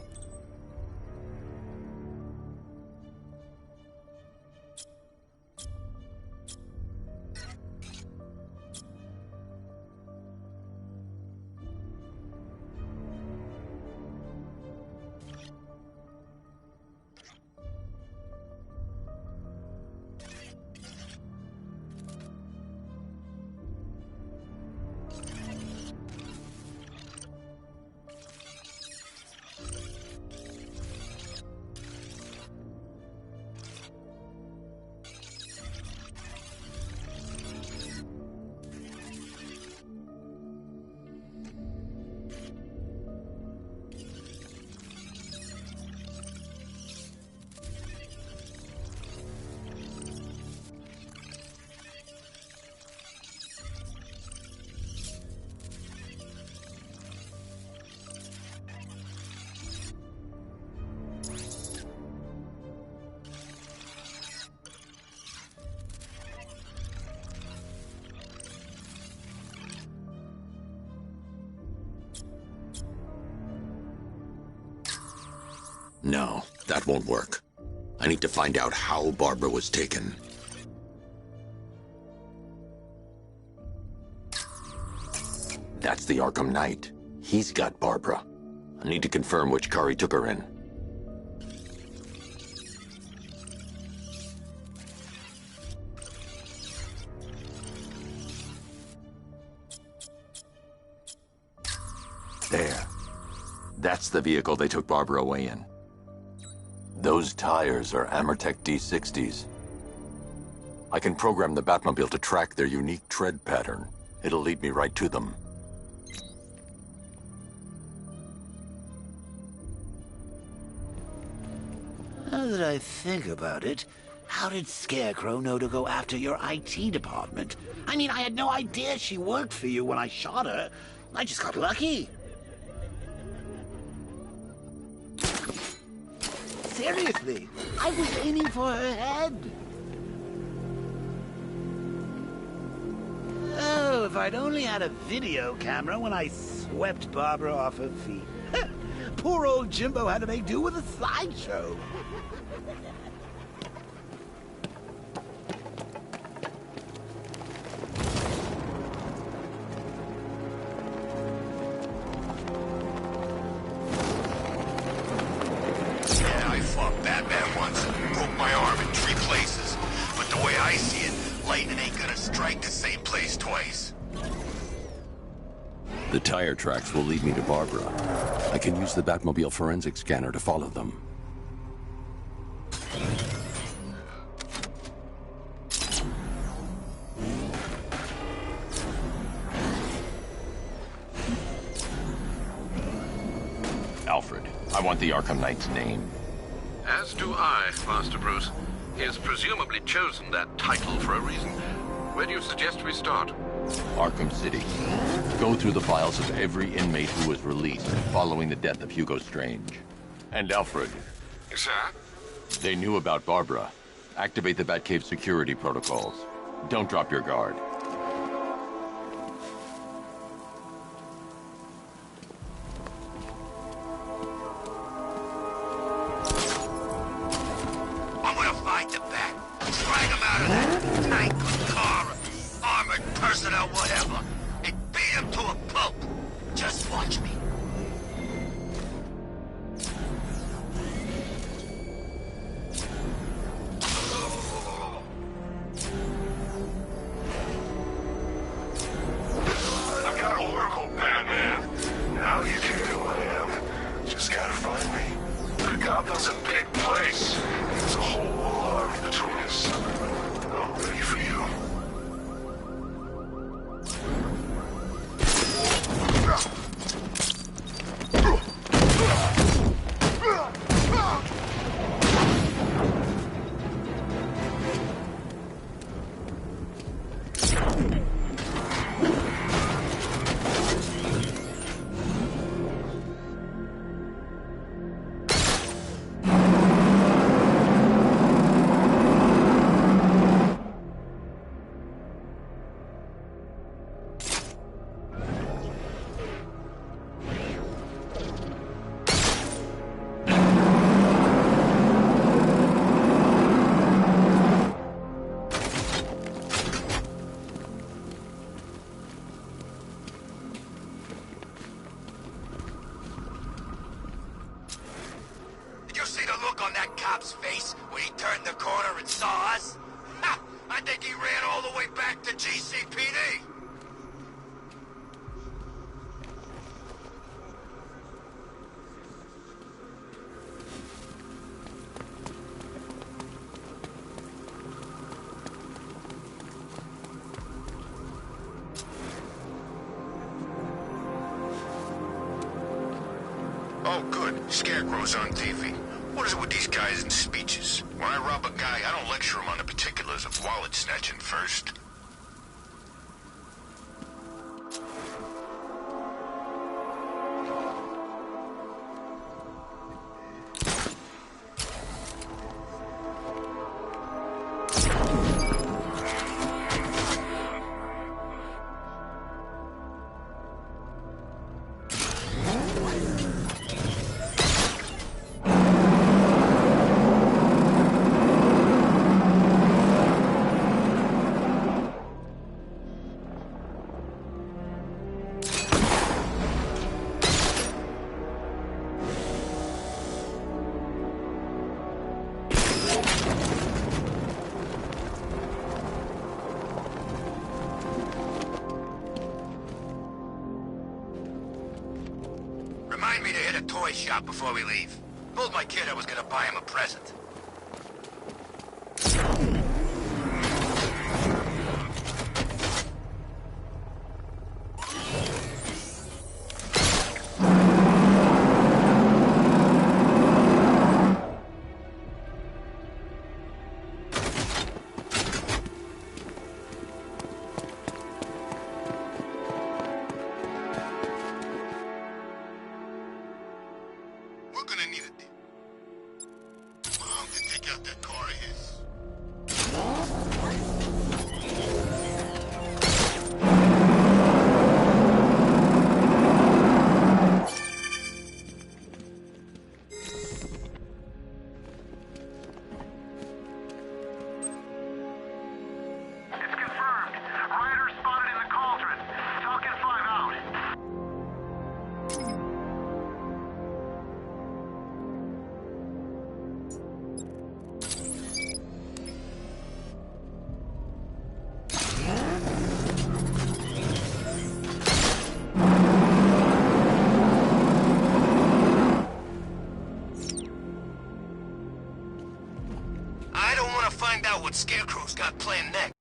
No, that won't work. I need to find out how Barbara was taken. That's the Arkham Knight. He's got Barbara. I need to confirm which car he took her in. There. That's the vehicle they took Barbara away in. Those tires are Amertech D60s. I can program the Batmobile to track their unique tread pattern. It'll lead me right to them. Now that I think about it, how did Scarecrow know to go after your IT department? I mean, I had no idea she worked for you when I shot her. I just got lucky. Seriously, I was aiming for her head. Oh, if I'd only had a video camera when I swept Barbara off her feet. Poor old Jimbo had to make do with a slideshow. Yeah, I fought Batman once and broke my arm in 3 places. But the way I see it, lightning ain't gonna strike the same place twice. The tire tracks will lead me to Barbara. I can use the Batmobile forensic scanner to follow them. Alfred, I want the Arkham Knight's name. As do I, Master Bruce. He has presumably chosen that title for a reason. Where do you suggest we start? Arkham City. Go through the files of every inmate who was released following the death of Hugo Strange. And Alfred. Sir? They knew about Barbara. Activate the Batcave security protocols. Don't drop your guard. I'm gonna find the Bat. Drag him out of that tank, car, armored personnel, whatever. And beat him to a pulp. Just watch me. I've got Oracle, Batman. Now you can know who I am. Just gotta find me. Gotham's a big place. There's a whole army between us. I'm ready for you. Did you see the look on that cop's face when he turned the corner and saw us? Ha! I think he ran all the way back to GCPD. Oh, good. Scarecrow's on TV. What is it with these guys and speeches? When I rob a guy, I don't lecture him on the particulars of wallet snatching first. Remind me to hit a toy shop before we leave. Told my kid I was gonna buy him a present. what Scarecrow's got planned next.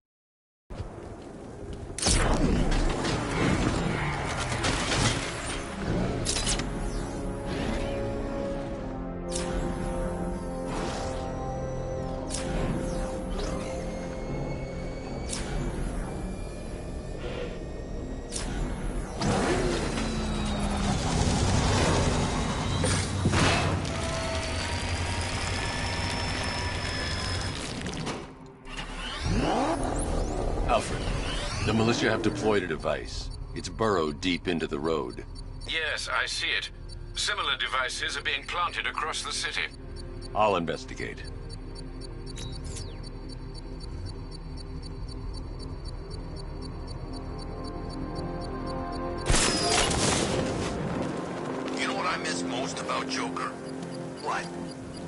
Alfred, the militia have deployed a device. It's burrowed deep into the road. Yes, I see it. Similar devices are being planted across the city. I'll investigate. You know what I miss most about Joker? What?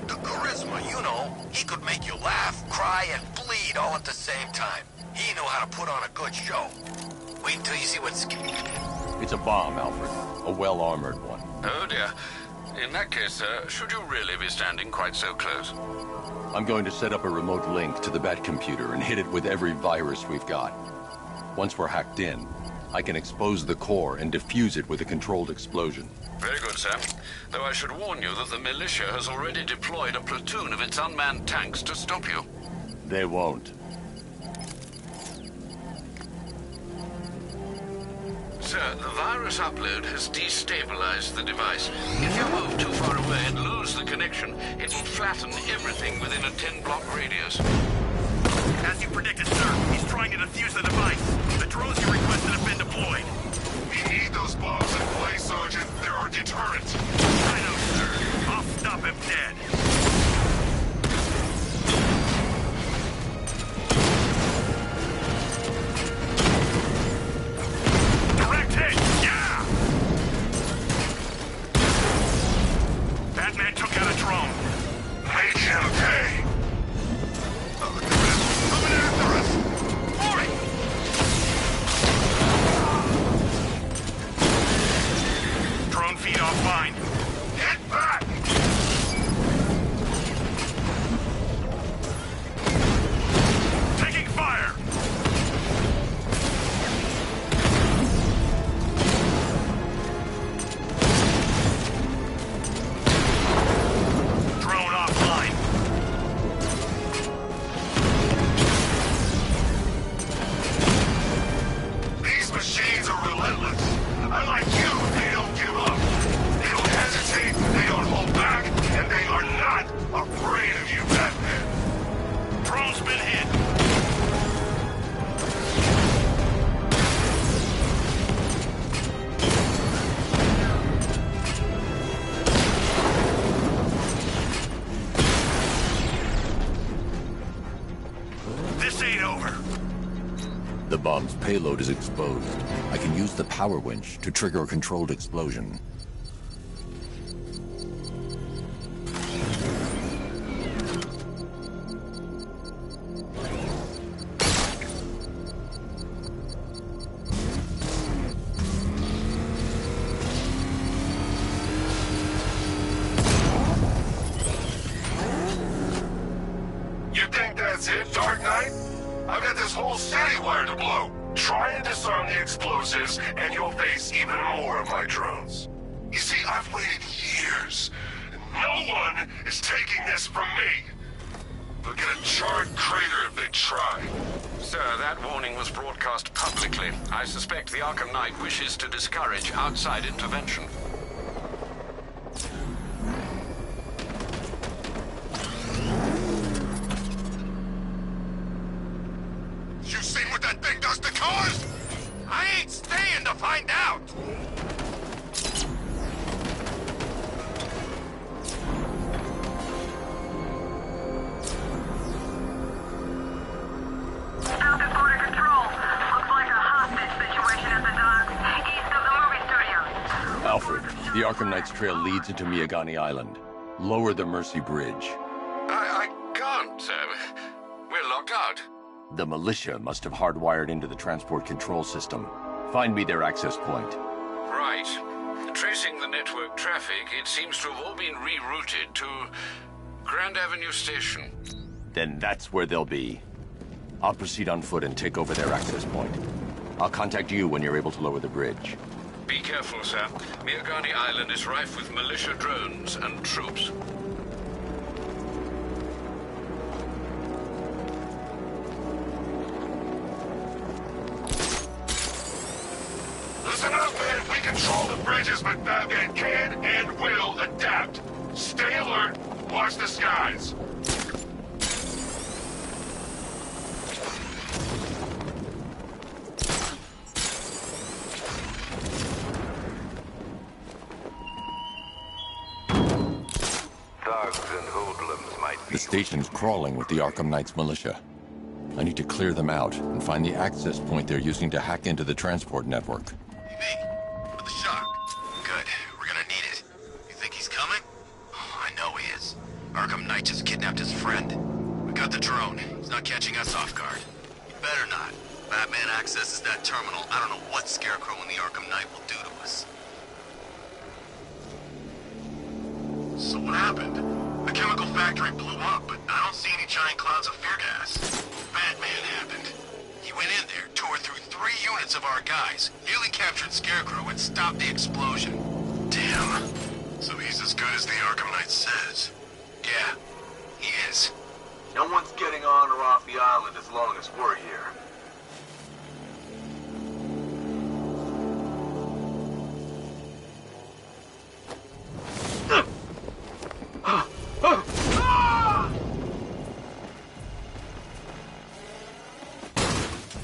The charisma, you know. He could make you laugh, cry, and bleed all at the same time. He knew how to put on a good show. Wait until you see what's... It's a bomb, Alfred. A well-armored one. Oh dear. In that case, sir, should you really be standing quite so close? I'm going to set up a remote link to the Bat computer and hit it with every virus we've got. Once we're hacked in, I can expose the core and defuse it with a controlled explosion. Very good, sir. Though I should warn you that the militia has already deployed a platoon of its unmanned tanks to stop you. They won't. Sir, the virus upload has destabilized the device. If you move too far away and lose the connection, it will flatten everything within a 10-block radius. As you predicted, sir, he's trying to defuse the device. The drones you requested have been deployed. We need those bombs in place, Sergeant. They're our deterrent. I know, sir. I'll stop him dead. Direct hit! Yeah! Batman took out a drone. Make him pay! Coming after us! For it! Drone feed offline. Get back! Taking fire! Drone offline. These machines are relentless. Unlike you, they don't give up. They don't hesitate, they don't hold back, and they are not afraid of you, Batman. Drone's been hit. This ain't over. The bomb's payload is exposed. I can use the power winch to trigger a controlled explosion. You think that's it, Dark Knight? I've got this whole city wired to blow. Try and disarm the explosives, and you'll face even more of my drones. You see, I've waited years, and no one is taking this from me. They'll get a charred crater if they try. Sir, that warning was broadcast publicly. I suspect the Arkham Knight wishes to discourage outside intervention. You seen what that thing does to cars? I ain't staying to find out! Falcon Border Control. Looks like a hostage situation at the docks, east of the movie studio. Alfred, the Arkham Knight's trail leads into Miagani Island. Lower the Mercy Bridge. I can't, sir. We're locked out. The militia must have hardwired into the transport control system. Find me their access point. Right. Tracing the network traffic, it seems to have all been rerouted to Grand Avenue Station. Then that's where they'll be. I'll proceed on foot and take over their access point. I'll contact you when you're able to lower the bridge. Be careful, sir. Miagani Island is rife with militia drones and troops. Listen up, man. We control the bridges, but Batman can and will adapt. Stay alert. Watch the skies. The station's crawling with the Arkham Knight's militia. I need to clear them out and find the access point they're using to hack into the transport network. For the shock. Good. We're gonna need it. You think he's coming? Oh, I know he is. Arkham Knight just kidnapped his friend. We got the drone. He's not catching us off guard. He better not. Batman accesses that terminal. I don't know what Scarecrow and the Arkham Knight will do to us. So what happened? The chemical factory blew up, but I don't see any giant clouds of fear gas. Batman happened. He went in there, tore through 3 units of our guys, nearly captured Scarecrow, and stopped the explosion. Damn. So he's as good as the Arkham Knight says. Yeah, he is. No one's getting on or off the island as long as we're here.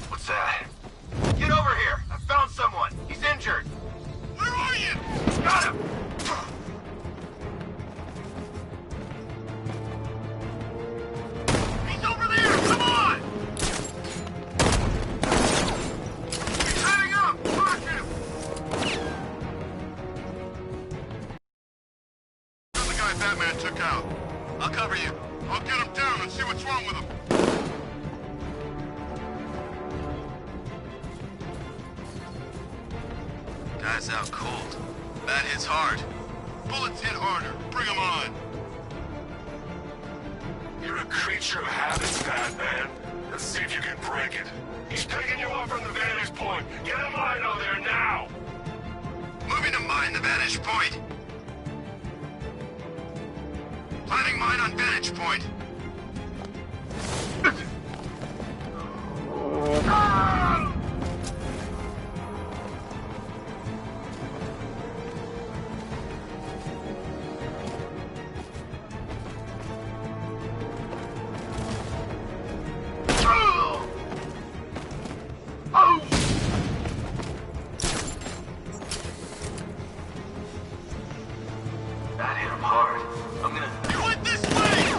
What's that? Get over here! I found someone! He's injured! Where are you? Got him! He's over there! Come on! He's heading up! Mark him! The guy Batman took out. I'll cover you. I'll get him down and see what's wrong with him. Guy's out cold. Bat hits hard. Bullets hit harder. Bring him on. You're a creature of habits, Batman. Let's see if you can break it. He's taking you off from the vantage point. Get a Mino there now! Moving to mine the vantage point. Planting mine on vantage point. That hit him hard. I'm gonna... You went this way!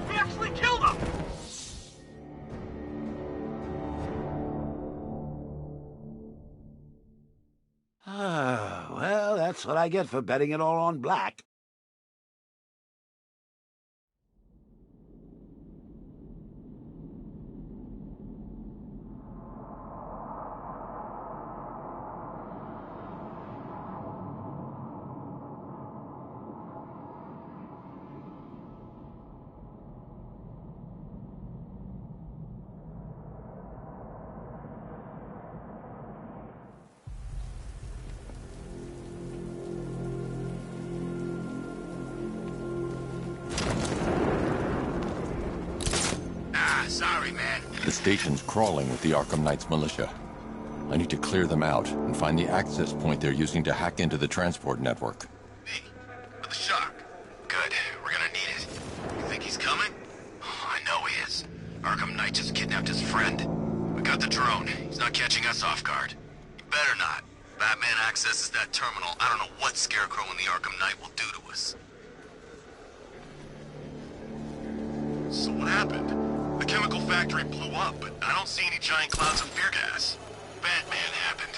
We actually killed him! Well, that's what I get for betting it all on black. Sorry, man. The station's crawling with the Arkham Knight's militia. I need to clear them out and find the access point they're using to hack into the transport network. For the shock. Good. We're gonna need it. You think he's coming? Oh, I know he is. Arkham Knight just kidnapped his friend. We got the drone. He's not catching us off guard. He better not. Batman accesses that terminal. I don't know what Scarecrow and the Arkham Knight will do to us. So what happened? The chemical factory blew up, but I don't see any giant clouds of fear gas. Batman happened.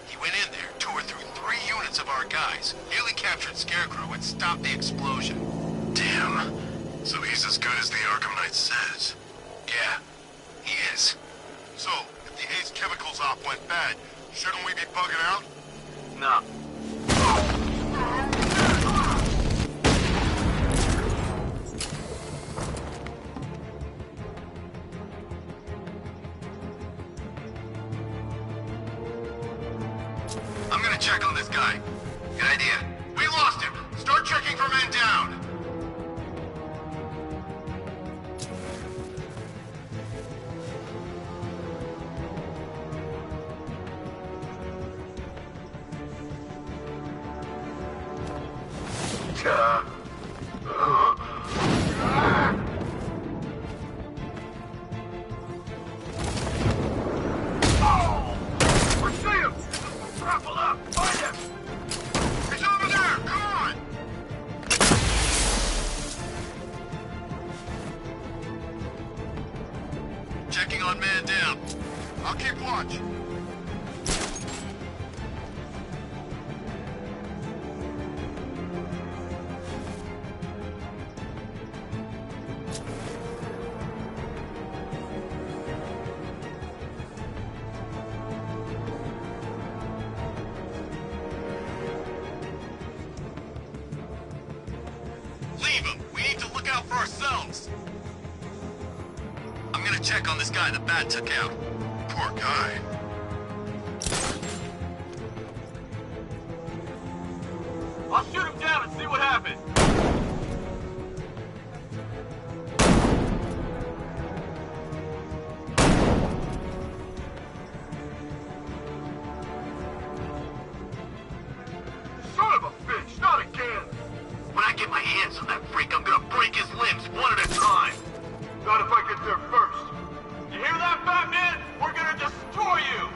He went in there, tore through 3 units of our guys, nearly captured Scarecrow, and stopped the explosion. Damn. So he's as good as the Arkham Knight says. Yeah, he is. So, if the Ace chemicals op went bad, shouldn't we be bugging out? No. I see him! Grapple up! Find him! He's over there! Come on! Checking on man down. I'll keep watch. Leave him. We need to look out for ourselves. I'm gonna check on this guy the bat took out. Poor guy. I'll shoot him down and see what happens. Son of a bitch! Not again! When I get my hands on that freak, I'm gonna break his limbs one at a time. Not if I get there first. You hear that, Batman? We're gonna destroy you!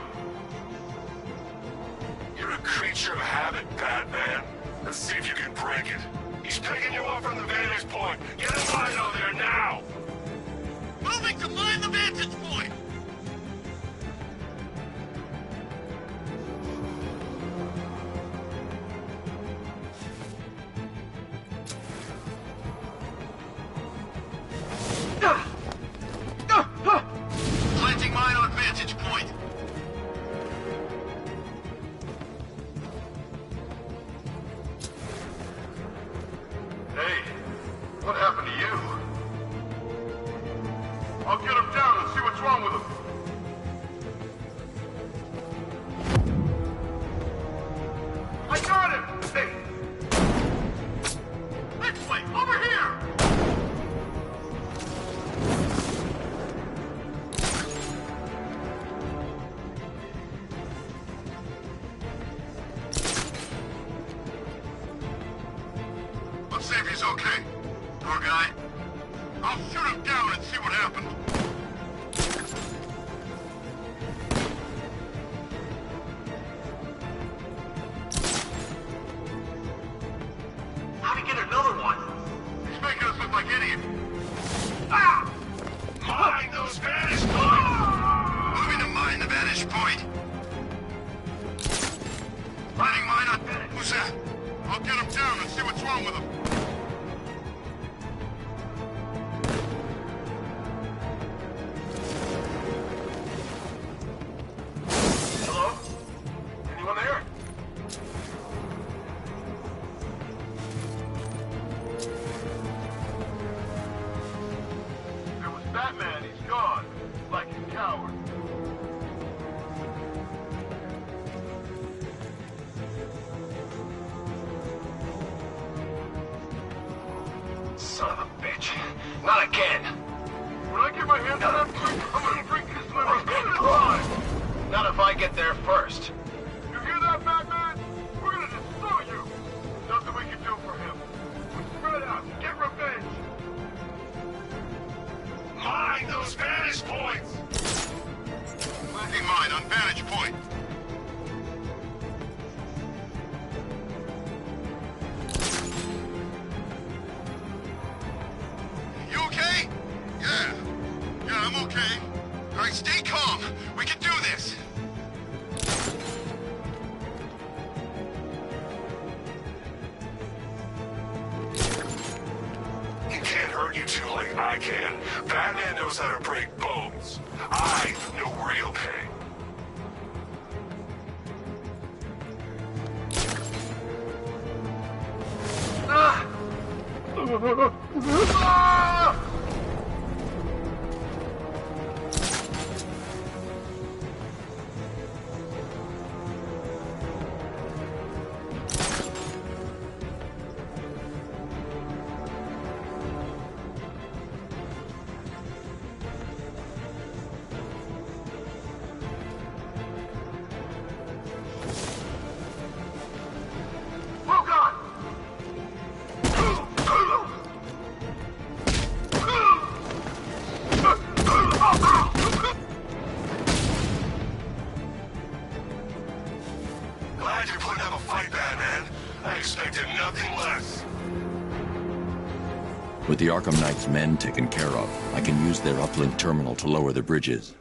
You're a creature of habit, Batman. Let's see if you can break it. He's picking you up from the vantage point. Get a line on there now! Moving to mine the vantage point! Planting mine on vantage point. Hey, what happened to you? I'll get him down and see what's wrong with him. I got him! Hey! This way! Over here! Let's see if he's okay. Poor guy. I'll shoot him down and see what happened. How'd he get another one? He's making us look like idiots. Ah! Mine those vantage points! Moving to mine the vantage point. Planting mine on vantage. Who's that? I'll get him down and see what's wrong with him. Hello? Anyone there? There was Batman. He's gone. Like a coward. Son of a bitch. Not again. When I get my hands on that freak, I'm gonna break his liver alive! Not if I get there first. You hear that, Batman? We're gonna destroy you! Nothing we can do for him. We spread out, get revenge! Mine those vantage points! Planting mine on vantage point. You okay? Yeah, I'm okay. All right, stay calm. We can do this. He can't hurt you two like I can. Batman knows how to break bones. I know real pain. Ah! Ah! With the Arkham Knight's men taken care of, I can use their uplink terminal to lower the bridges.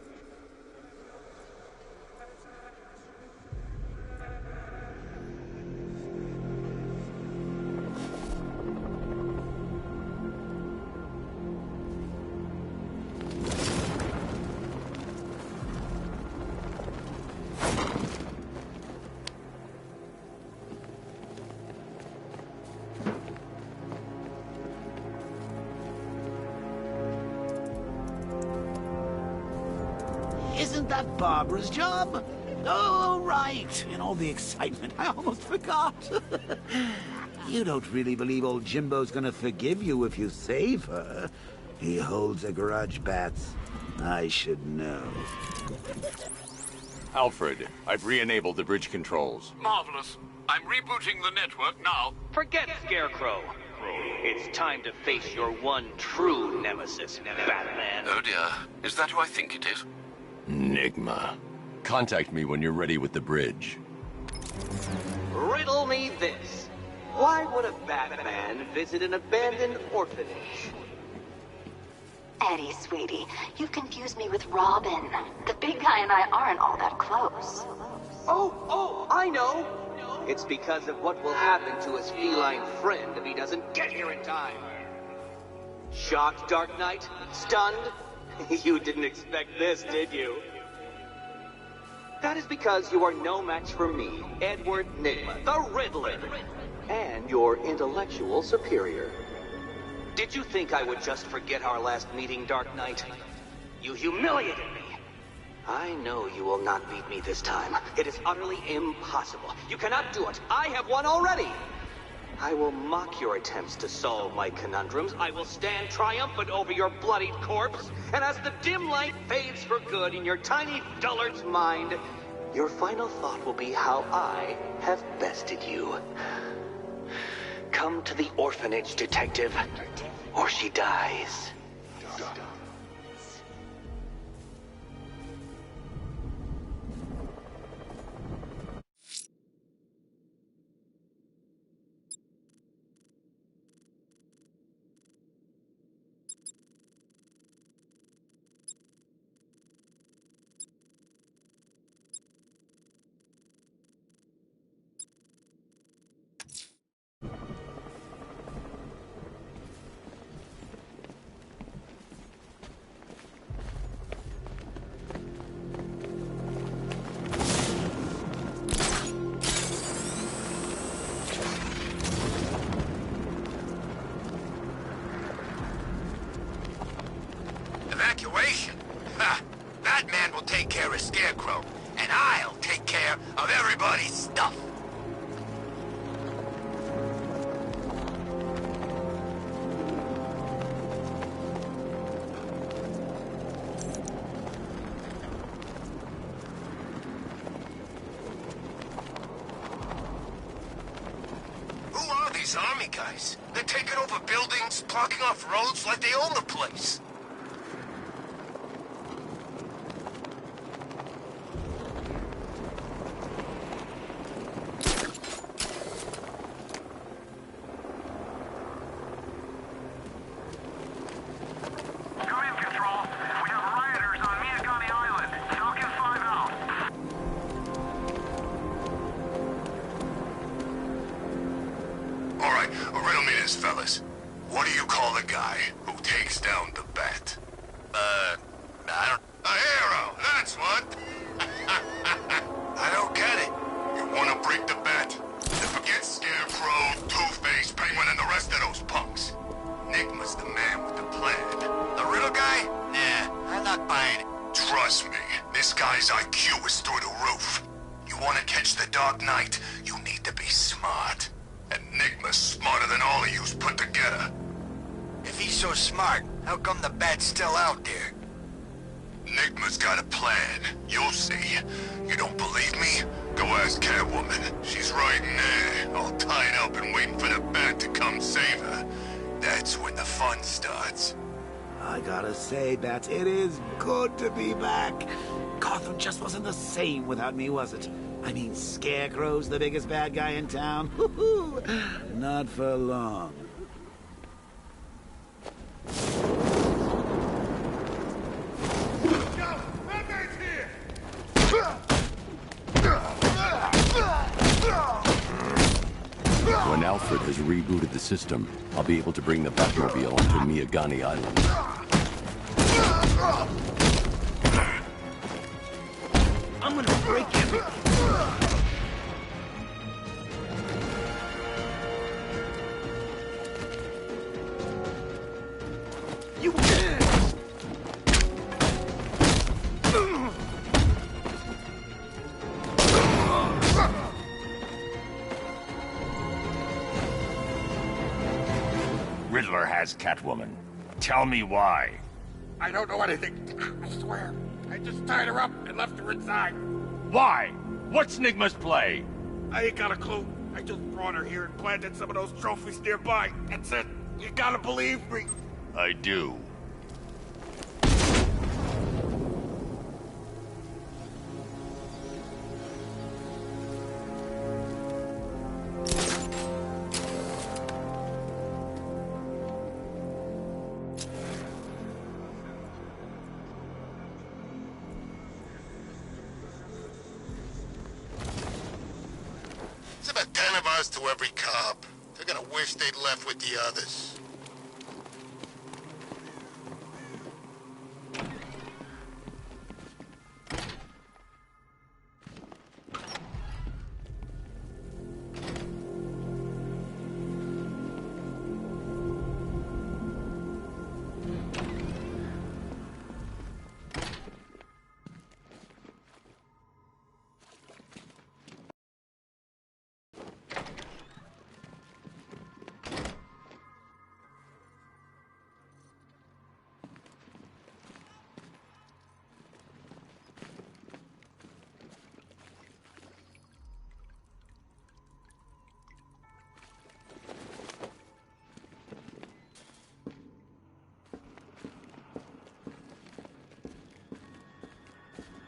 Isn't that Barbara's job? Oh, right. In all the excitement, I almost forgot. You don't really believe old Jimbo's gonna forgive you if you save her. He holds a grudge, Bats. I should know. Alfred, I've re-enabled the bridge controls. Marvelous. I'm rebooting the network now. Forget Scarecrow. It's time to face your one true nemesis, Batman. Oh dear. Is that who I think it is? Enigma. Contact me when you're ready with the bridge. Riddle me this. Why would a Batman visit an abandoned orphanage? Eddie, sweetie, you confused me with Robin. The big guy and I aren't all that close. Oh, I know. It's because of what will happen to his feline friend if he doesn't get here in time. Shocked, Dark Knight? Stunned? You didn't expect this, did you? That is because you are no match for me, Edward Nygma, the Riddler, and your intellectual superior. Did you think I would just forget our last meeting, Dark Knight? You humiliated me. I know you will not beat me this time. It is utterly impossible. You cannot do it. I have won already. I will mock your attempts to solve my conundrums. I will stand triumphant over your bloodied corpse. And as the dim light fades for good in your tiny dullard's mind, your final thought will be how I have bested you. Come to the orphanage, detective, or she dies. Evacuation? Ha! Batman will take care of Scarecrow, and I'll take care of everybody's stuff. Who are these army guys? They're taking over buildings, blocking off roads like they own the place. Riddle me this, fellas. What do you call the guy who takes down the bat? I don't... A hero, that's what! I don't get it. You want to break the bat? Then forget Scarecrow, Two-Face, Penguin, and the rest of those punks. Nygma's the man with the plan. The riddle guy? Nah, I'm not buying it. Trust me, this guy's IQ is through the roof. You want to catch the Dark Knight, you need to be smart. And Nygma's smarter than all of yous put together. If he's so smart, how come the bat's still out there? Nygma's got a plan. You'll see. You don't believe me? Go ask Catwoman. She's right in there, all tied up and waiting for the bat to come save her. That's when the fun starts. I gotta say, Bats, it is good to be back. Gotham just wasn't the same without me, was it? I mean, Scarecrow's the biggest bad guy in town. Not for long. When Alfred has rebooted the system, I'll be able to bring the Batmobile onto Miyagani Island. I'm gonna break everything. You can't! Riddler has Catwoman. Tell me why. I don't know anything. I swear. I just tied her up and left her inside. Why? What's Nigma's play? I ain't got a clue. I just brought her here and planted some of those trophies nearby. That's it. You gotta believe me. I do. It's about 10 of us to every cop. They're gonna wish they'd left with the others.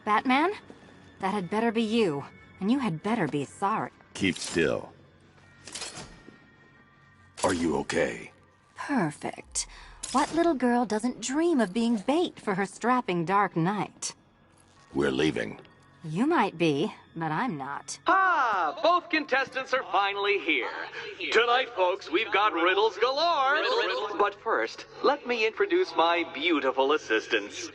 Batman? That had better be you. And you had better be sorry. Keep still. Are you okay? Perfect. What little girl doesn't dream of being bait for her strapping Dark Knight? We're leaving. You might be, but I'm not. Ah, both contestants are finally here. Tonight, folks, we've got riddles galore. But first, let me introduce my beautiful assistants.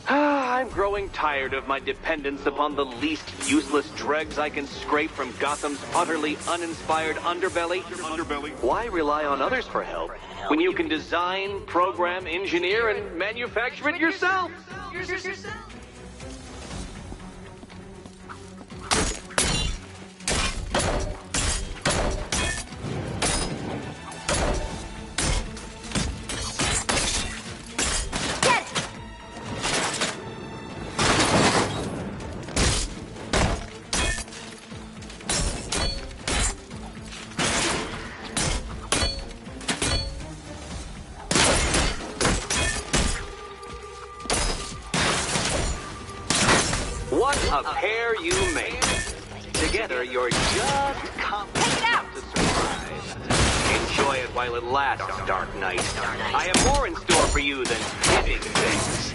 I'm growing tired of my dependence upon the least useless dregs I can scrape from Gotham's utterly uninspired underbelly. Why rely on others for help when you can design, program, engineer, and manufacture it yourself? What a pair you make. Together, you're just competent to survive. Enjoy it while it lasts, Dark Knight. I have more in store for you than hitting things.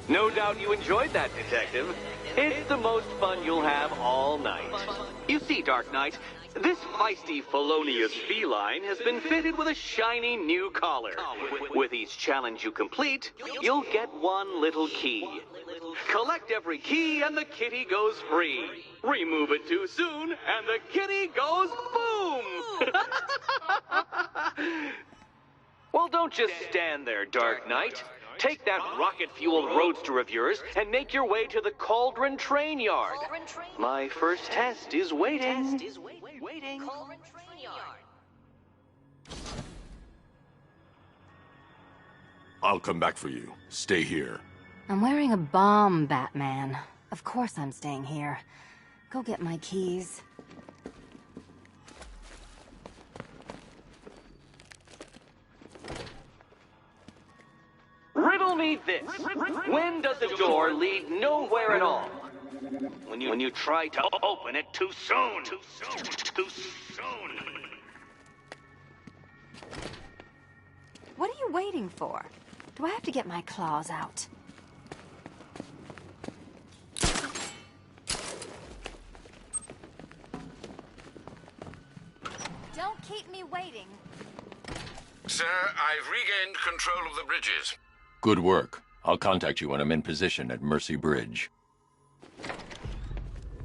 No doubt you enjoyed that, Detective. It's the most fun you'll have all night. You see, Dark Knight, this feisty, felonious feline has been fitted with a shiny new collar. With each challenge you complete, you'll get one little key. Collect every key and the kitty goes free. Remove it too soon and the kitty goes boom! Well, don't just stand there, Dark Knight. Take that rocket-fueled roadster of yours and make your way to the Cauldron Train Yard. My first test is waiting. I'll come back for you. Stay here. I'm wearing a bomb, Batman. Of course I'm staying here. Go get my keys. Riddle me this. When does a door lead nowhere at all? when you try to open it too soon. Too soon. What are you waiting for? Do I have to get my claws out? Don't keep me waiting. Sir, I've regained control of the bridges. Good work. I'll contact you when I'm in position at Mercy Bridge.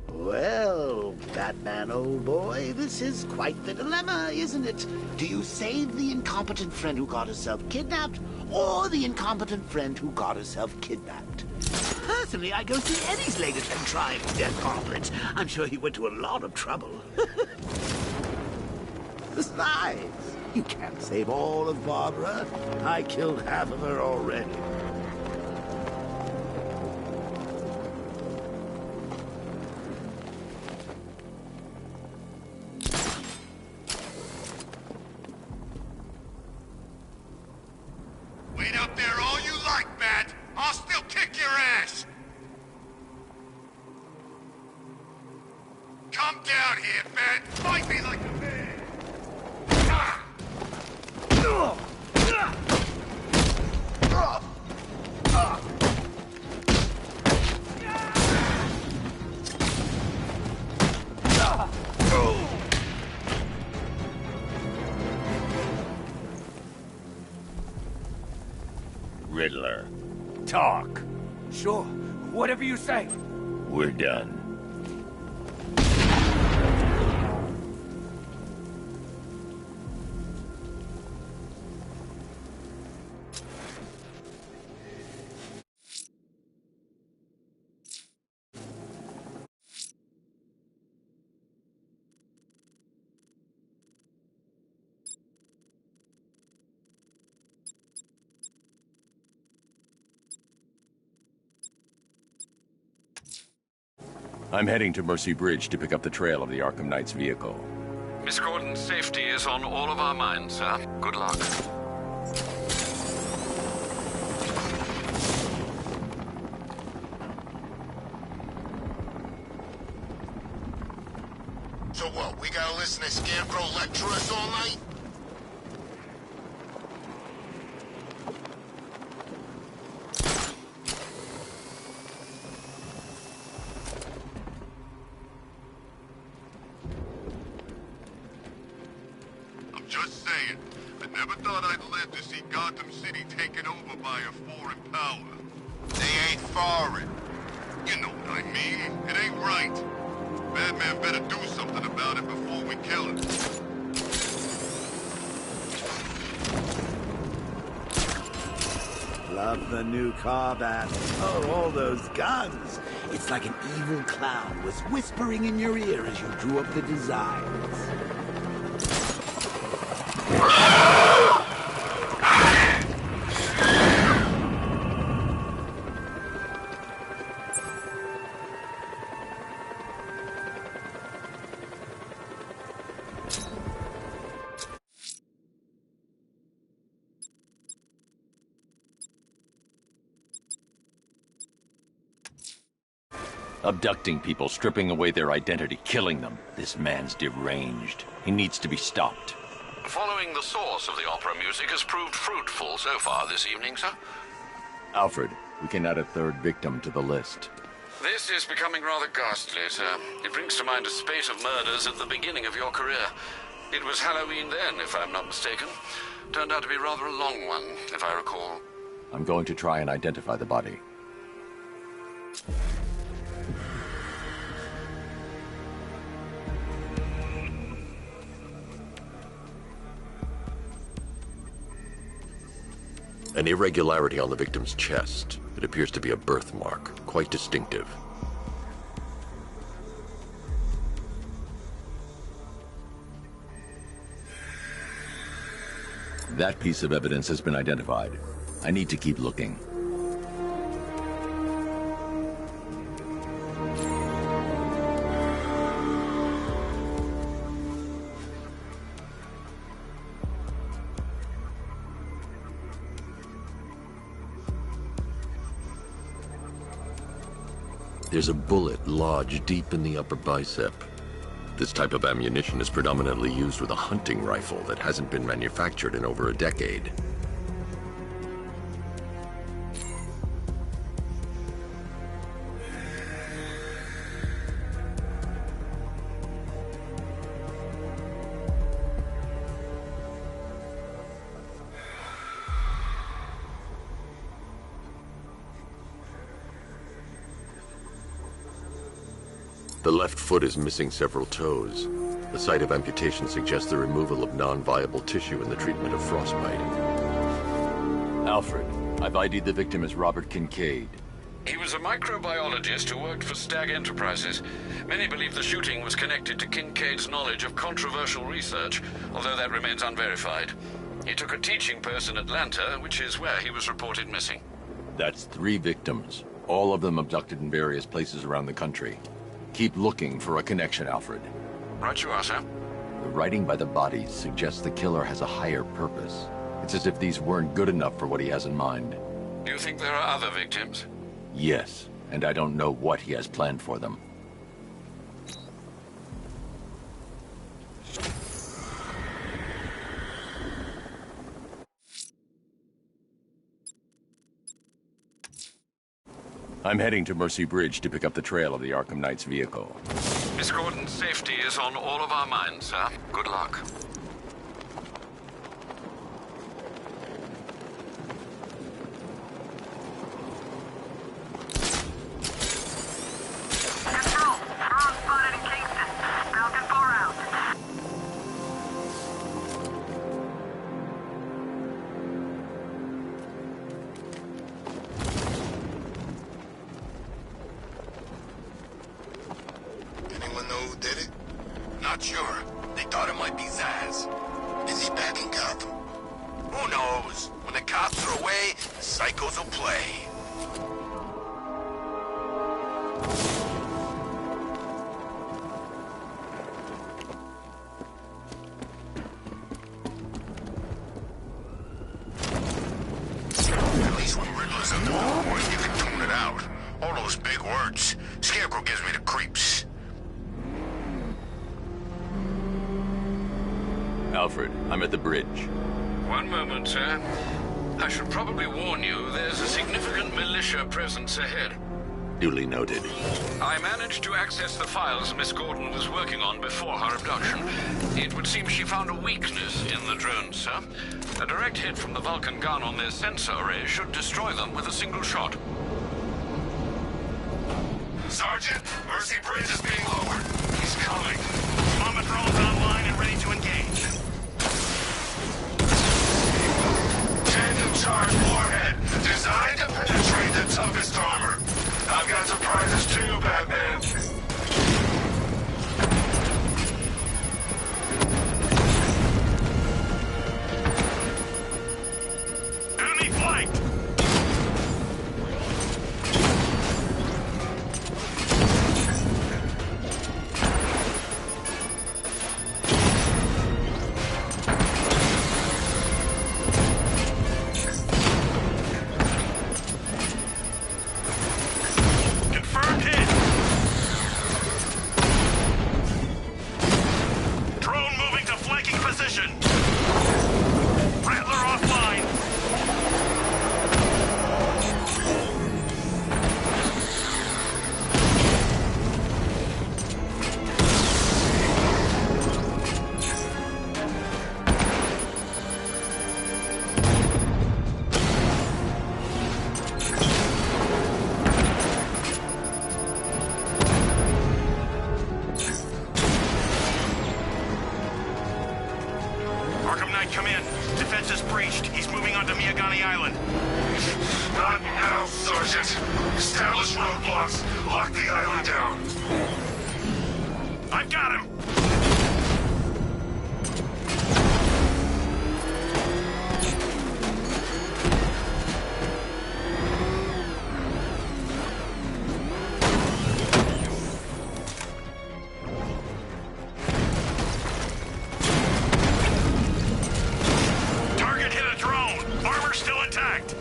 Well, Batman, old boy, this is quite the dilemma, isn't it? Do you save the incompetent friend who got herself kidnapped, or the incompetent friend who got herself kidnapped? Personally, I go see Eddie's latest contrived death gauntlet. I'm sure he went to a lot of trouble. Besides, you can't save all of Barbara. I killed half of her already. Wait up there all you like, Bat. I'll still kick your ass. Come down here, Bat. Fight me like a man. Riddler, talk. Sure, whatever you say. We're done. I'm heading to Mercy Bridge to pick up the trail of the Arkham Knight's vehicle. Miss Gordon's safety is on all of our minds, sir. Good luck. So what, we gotta listen to Scarecrow lecture us all night? I'm just saying, I never thought I'd live to see Gotham City taken over by a foreign power. They ain't foreign. You know what I mean. It ain't right. Batman better do something about it before we kill him. Love the new car, Bat. Oh, all those guns. It's like an evil clown was whispering in your ear as you drew up the designs. Abducting people, stripping away their identity, killing them. This man's deranged. He needs to be stopped. Following the source of the opera music has proved fruitful so far this evening, sir. Alfred, we can add a third victim to the list. This is becoming rather ghastly, sir. It brings to mind a spate of murders at the beginning of your career. It was Halloween then, if I'm not mistaken. Turned out to be rather a long one, if I recall. I'm going to try and identify the body. An irregularity on the victim's chest. It appears to be a birthmark, quite distinctive. That piece of evidence has been identified. I need to keep looking. There's a bullet lodged deep in the upper bicep. This type of ammunition is predominantly used with a hunting rifle that hasn't been manufactured in over a decade. The left foot is missing several toes. The site of amputation suggests the removal of non-viable tissue in the treatment of frostbite. Alfred, I've ID'd the victim as Robert Kincaid. He was a microbiologist who worked for Stag Enterprises. Many believe the shooting was connected to Kincaid's knowledge of controversial research, although that remains unverified. He took a teaching post in Atlanta, which is where he was reported missing. That's 3 victims, all of them abducted in various places around the country. Keep looking for a connection, Alfred. Right you are, sir. The writing by the bodies suggests the killer has a higher purpose. It's as if these weren't good enough for what he has in mind. Do you think there are other victims? Yes, and I don't know what he has planned for them. I'm heading to Mercy Bridge to pick up the trail of the Arkham Knight's vehicle. Miss Gordon's safety is on all of our minds, sir. Good luck. Control, drone spotted in Kingston. Falcon 4 out. Anyone know who did it? Not sure. They thought it might be Zaz. Is he back in Gotham? Who knows? When the cops are away, the psychos will play. At least when Riddler's in the mood, you can tune it out. All those big words. Scarecrow gives me the creeps. Alfred, I'm at the bridge. One moment, sir. I should probably warn you, there's a significant militia presence ahead. Duly noted. I managed to access the files Miss Gordon was working on before her abduction. It would seem she found a weakness in the drones, sir. A direct hit from the Vulcan gun on their sensor array should destroy them with a single shot. Sergeant, Mercy Bridge is being lowered. He's coming. Mama drone's online and ready to engage. Tandem charge warhead, designed to penetrate the toughest armor. I've got surprises too, Batman. Enemy flanked! Confirmed hit! Drone moving to flanking position! Rattler offline! Arkham Knight, come in. Defense is breached. He's moving onto Miyagani Island. Not now, Sergeant. Establish roadblocks. Lock the island down. I've got him! Target hit a drone. Armor still intact.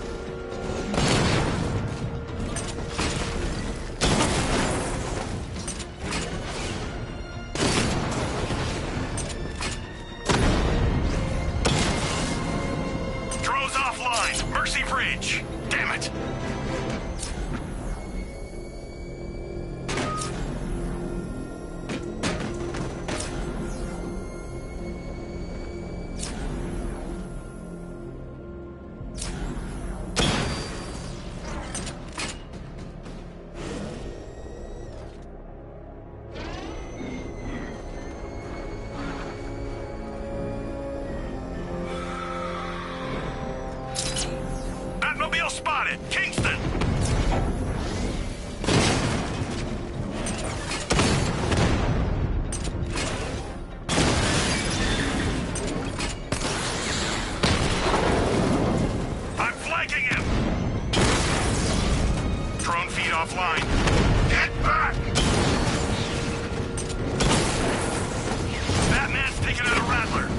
offline. Mercy Bridge. Damn it. Batmobile spotted! Kingston! I'm flanking him! Drone feed offline. Get back! Batman's taking out a Rattler.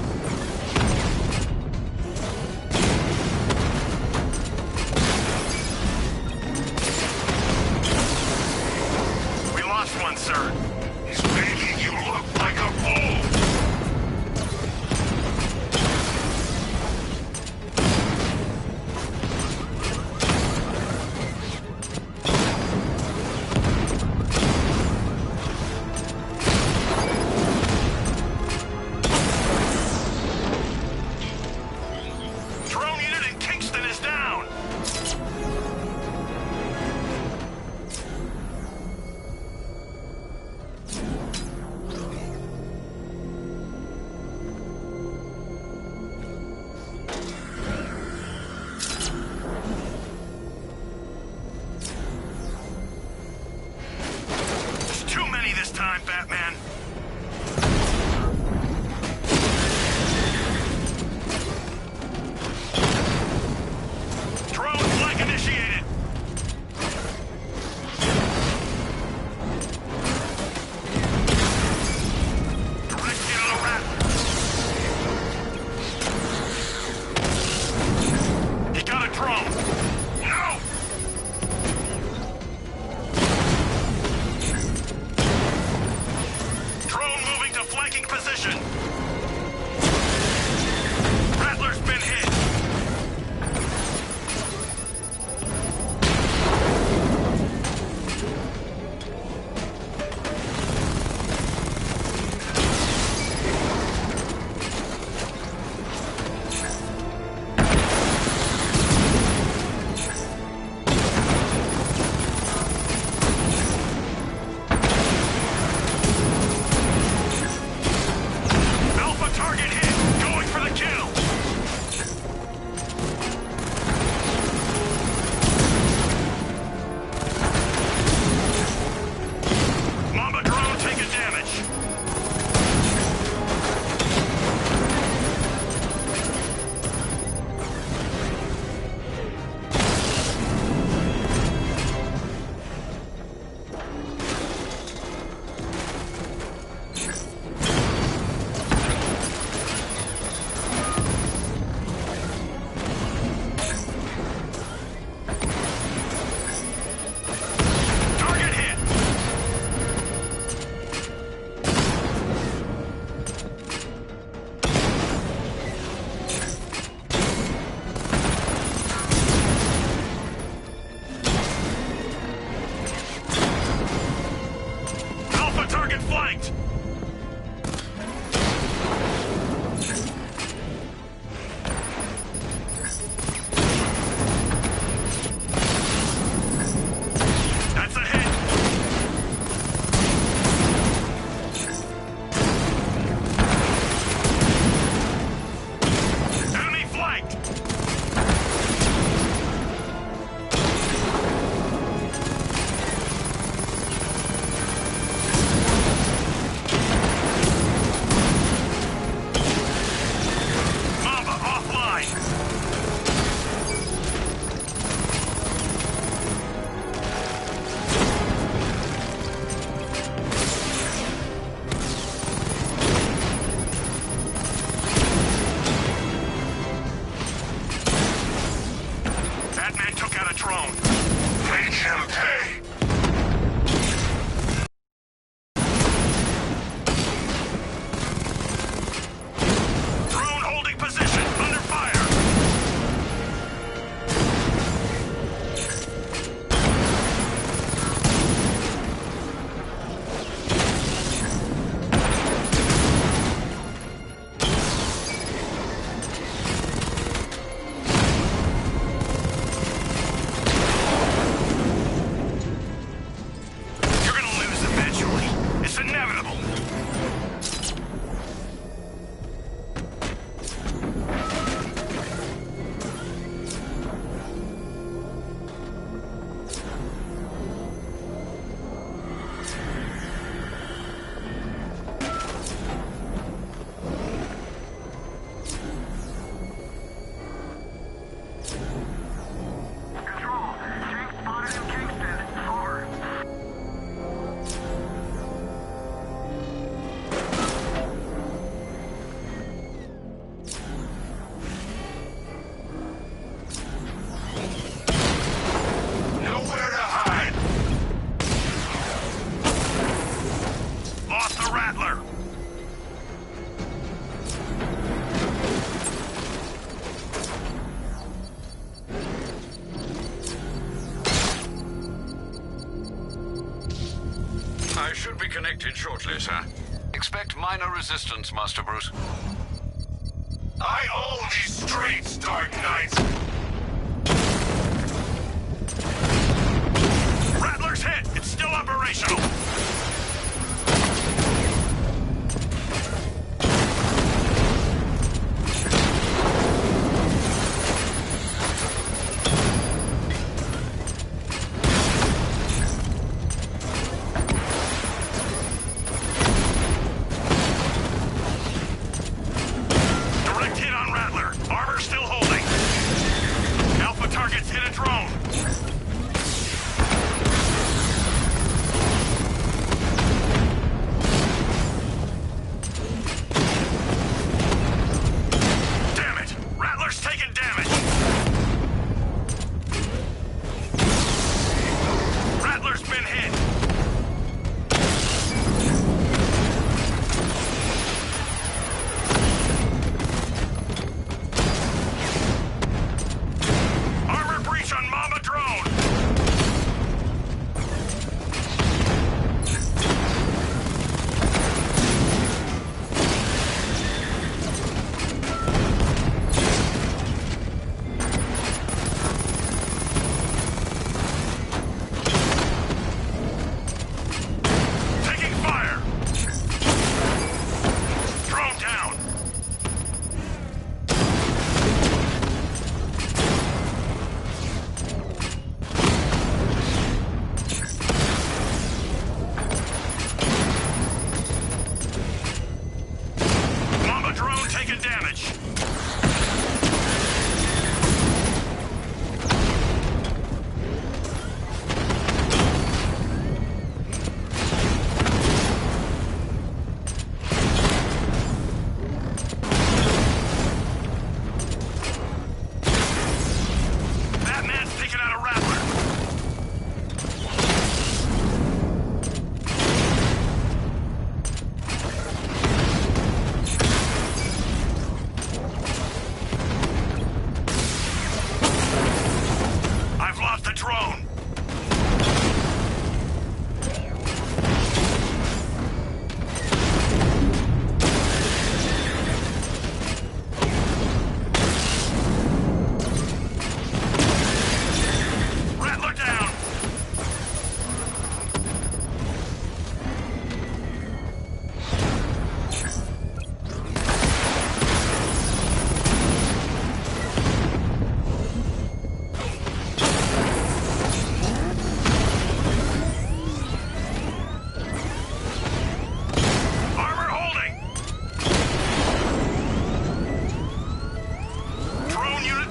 expected shortly, sir. Expect minor resistance, Master Bruce. I own these streets, Dark Knight! Rattler's hit! It's still operational!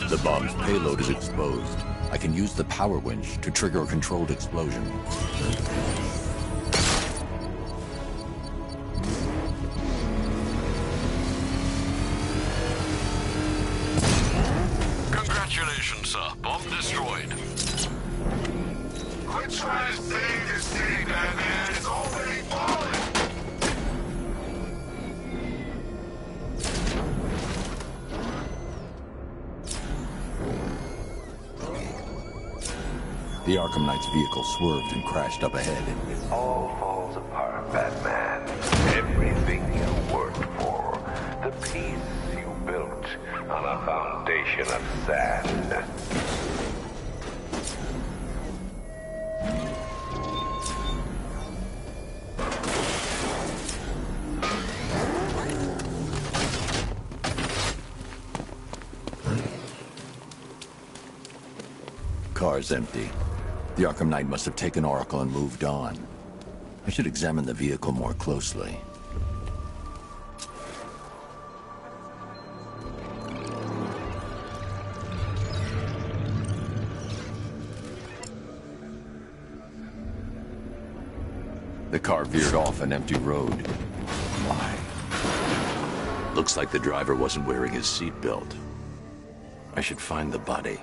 The bomb's payload is exposed. I can use the power winch to trigger a controlled explosion. Congratulations, sir. Bomb destroyed. Quit trying to save this city, Batman. It's already fallen. The Arkham Knight's vehicle swerved and crashed up ahead. It all falls apart, Batman. Everything you worked for. The peace you built on a foundation of sand. Car's empty. The Arkham Knight must have taken Oracle and moved on. I should examine the vehicle more closely. The car veered off an empty road. Why? Looks like the driver wasn't wearing his seatbelt. I should find the body.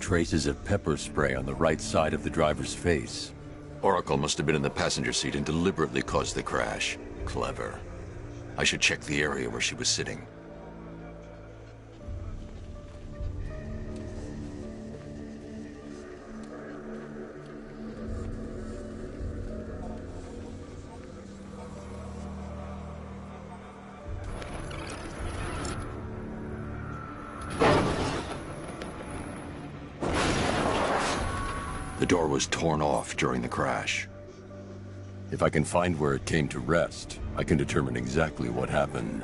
traces of pepper spray on the right side of the driver's face. Oracle must have been in the passenger seat and deliberately caused the crash. Clever. I should check the area where she was sitting. The door was torn off during the crash. If I can find where it came to rest, I can determine exactly what happened.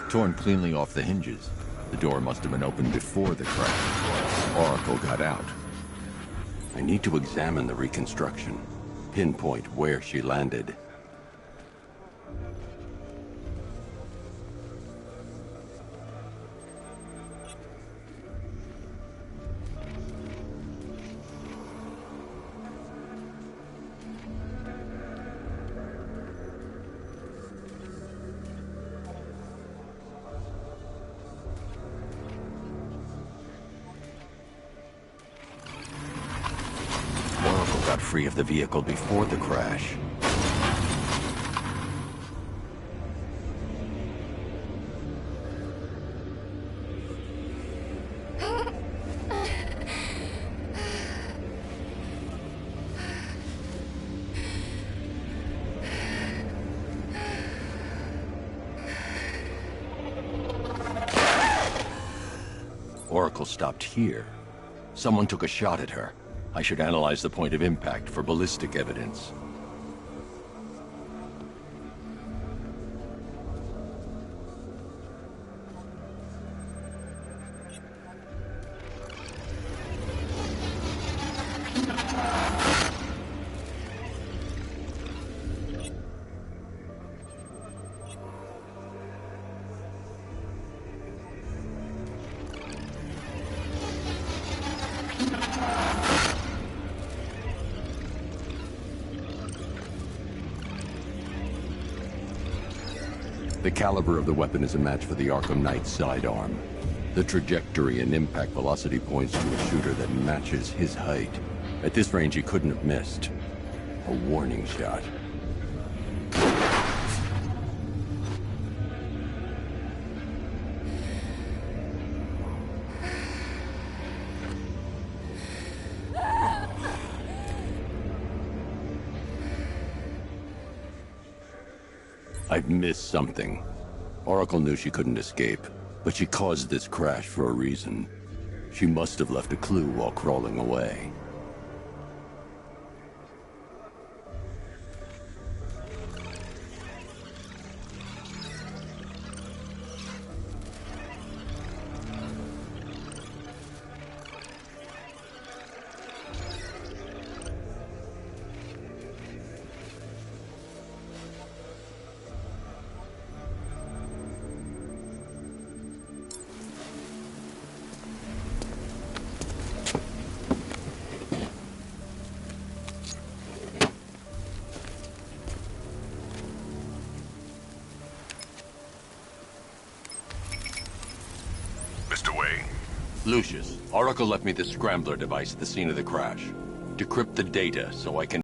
Torn cleanly off the hinges. The door must have been opened before the crash. Oracle got out. I need to examine the reconstruction, pinpoint where she landed. Got free of the vehicle before the crash. Oracle stopped here. Someone took a shot at her. I should analyze the point of impact for ballistic evidence. The caliber of the weapon is a match for the Arkham Knight's sidearm. The trajectory and impact velocity points to a shooter that matches his height. At this range, he couldn't have missed. A warning shot. I've missed something. Oracle knew she couldn't escape, but she caused this crash for a reason. She must have left a clue while crawling away. Lucius, Oracle left me the scrambler device at the scene of the crash. Decrypt the data so I can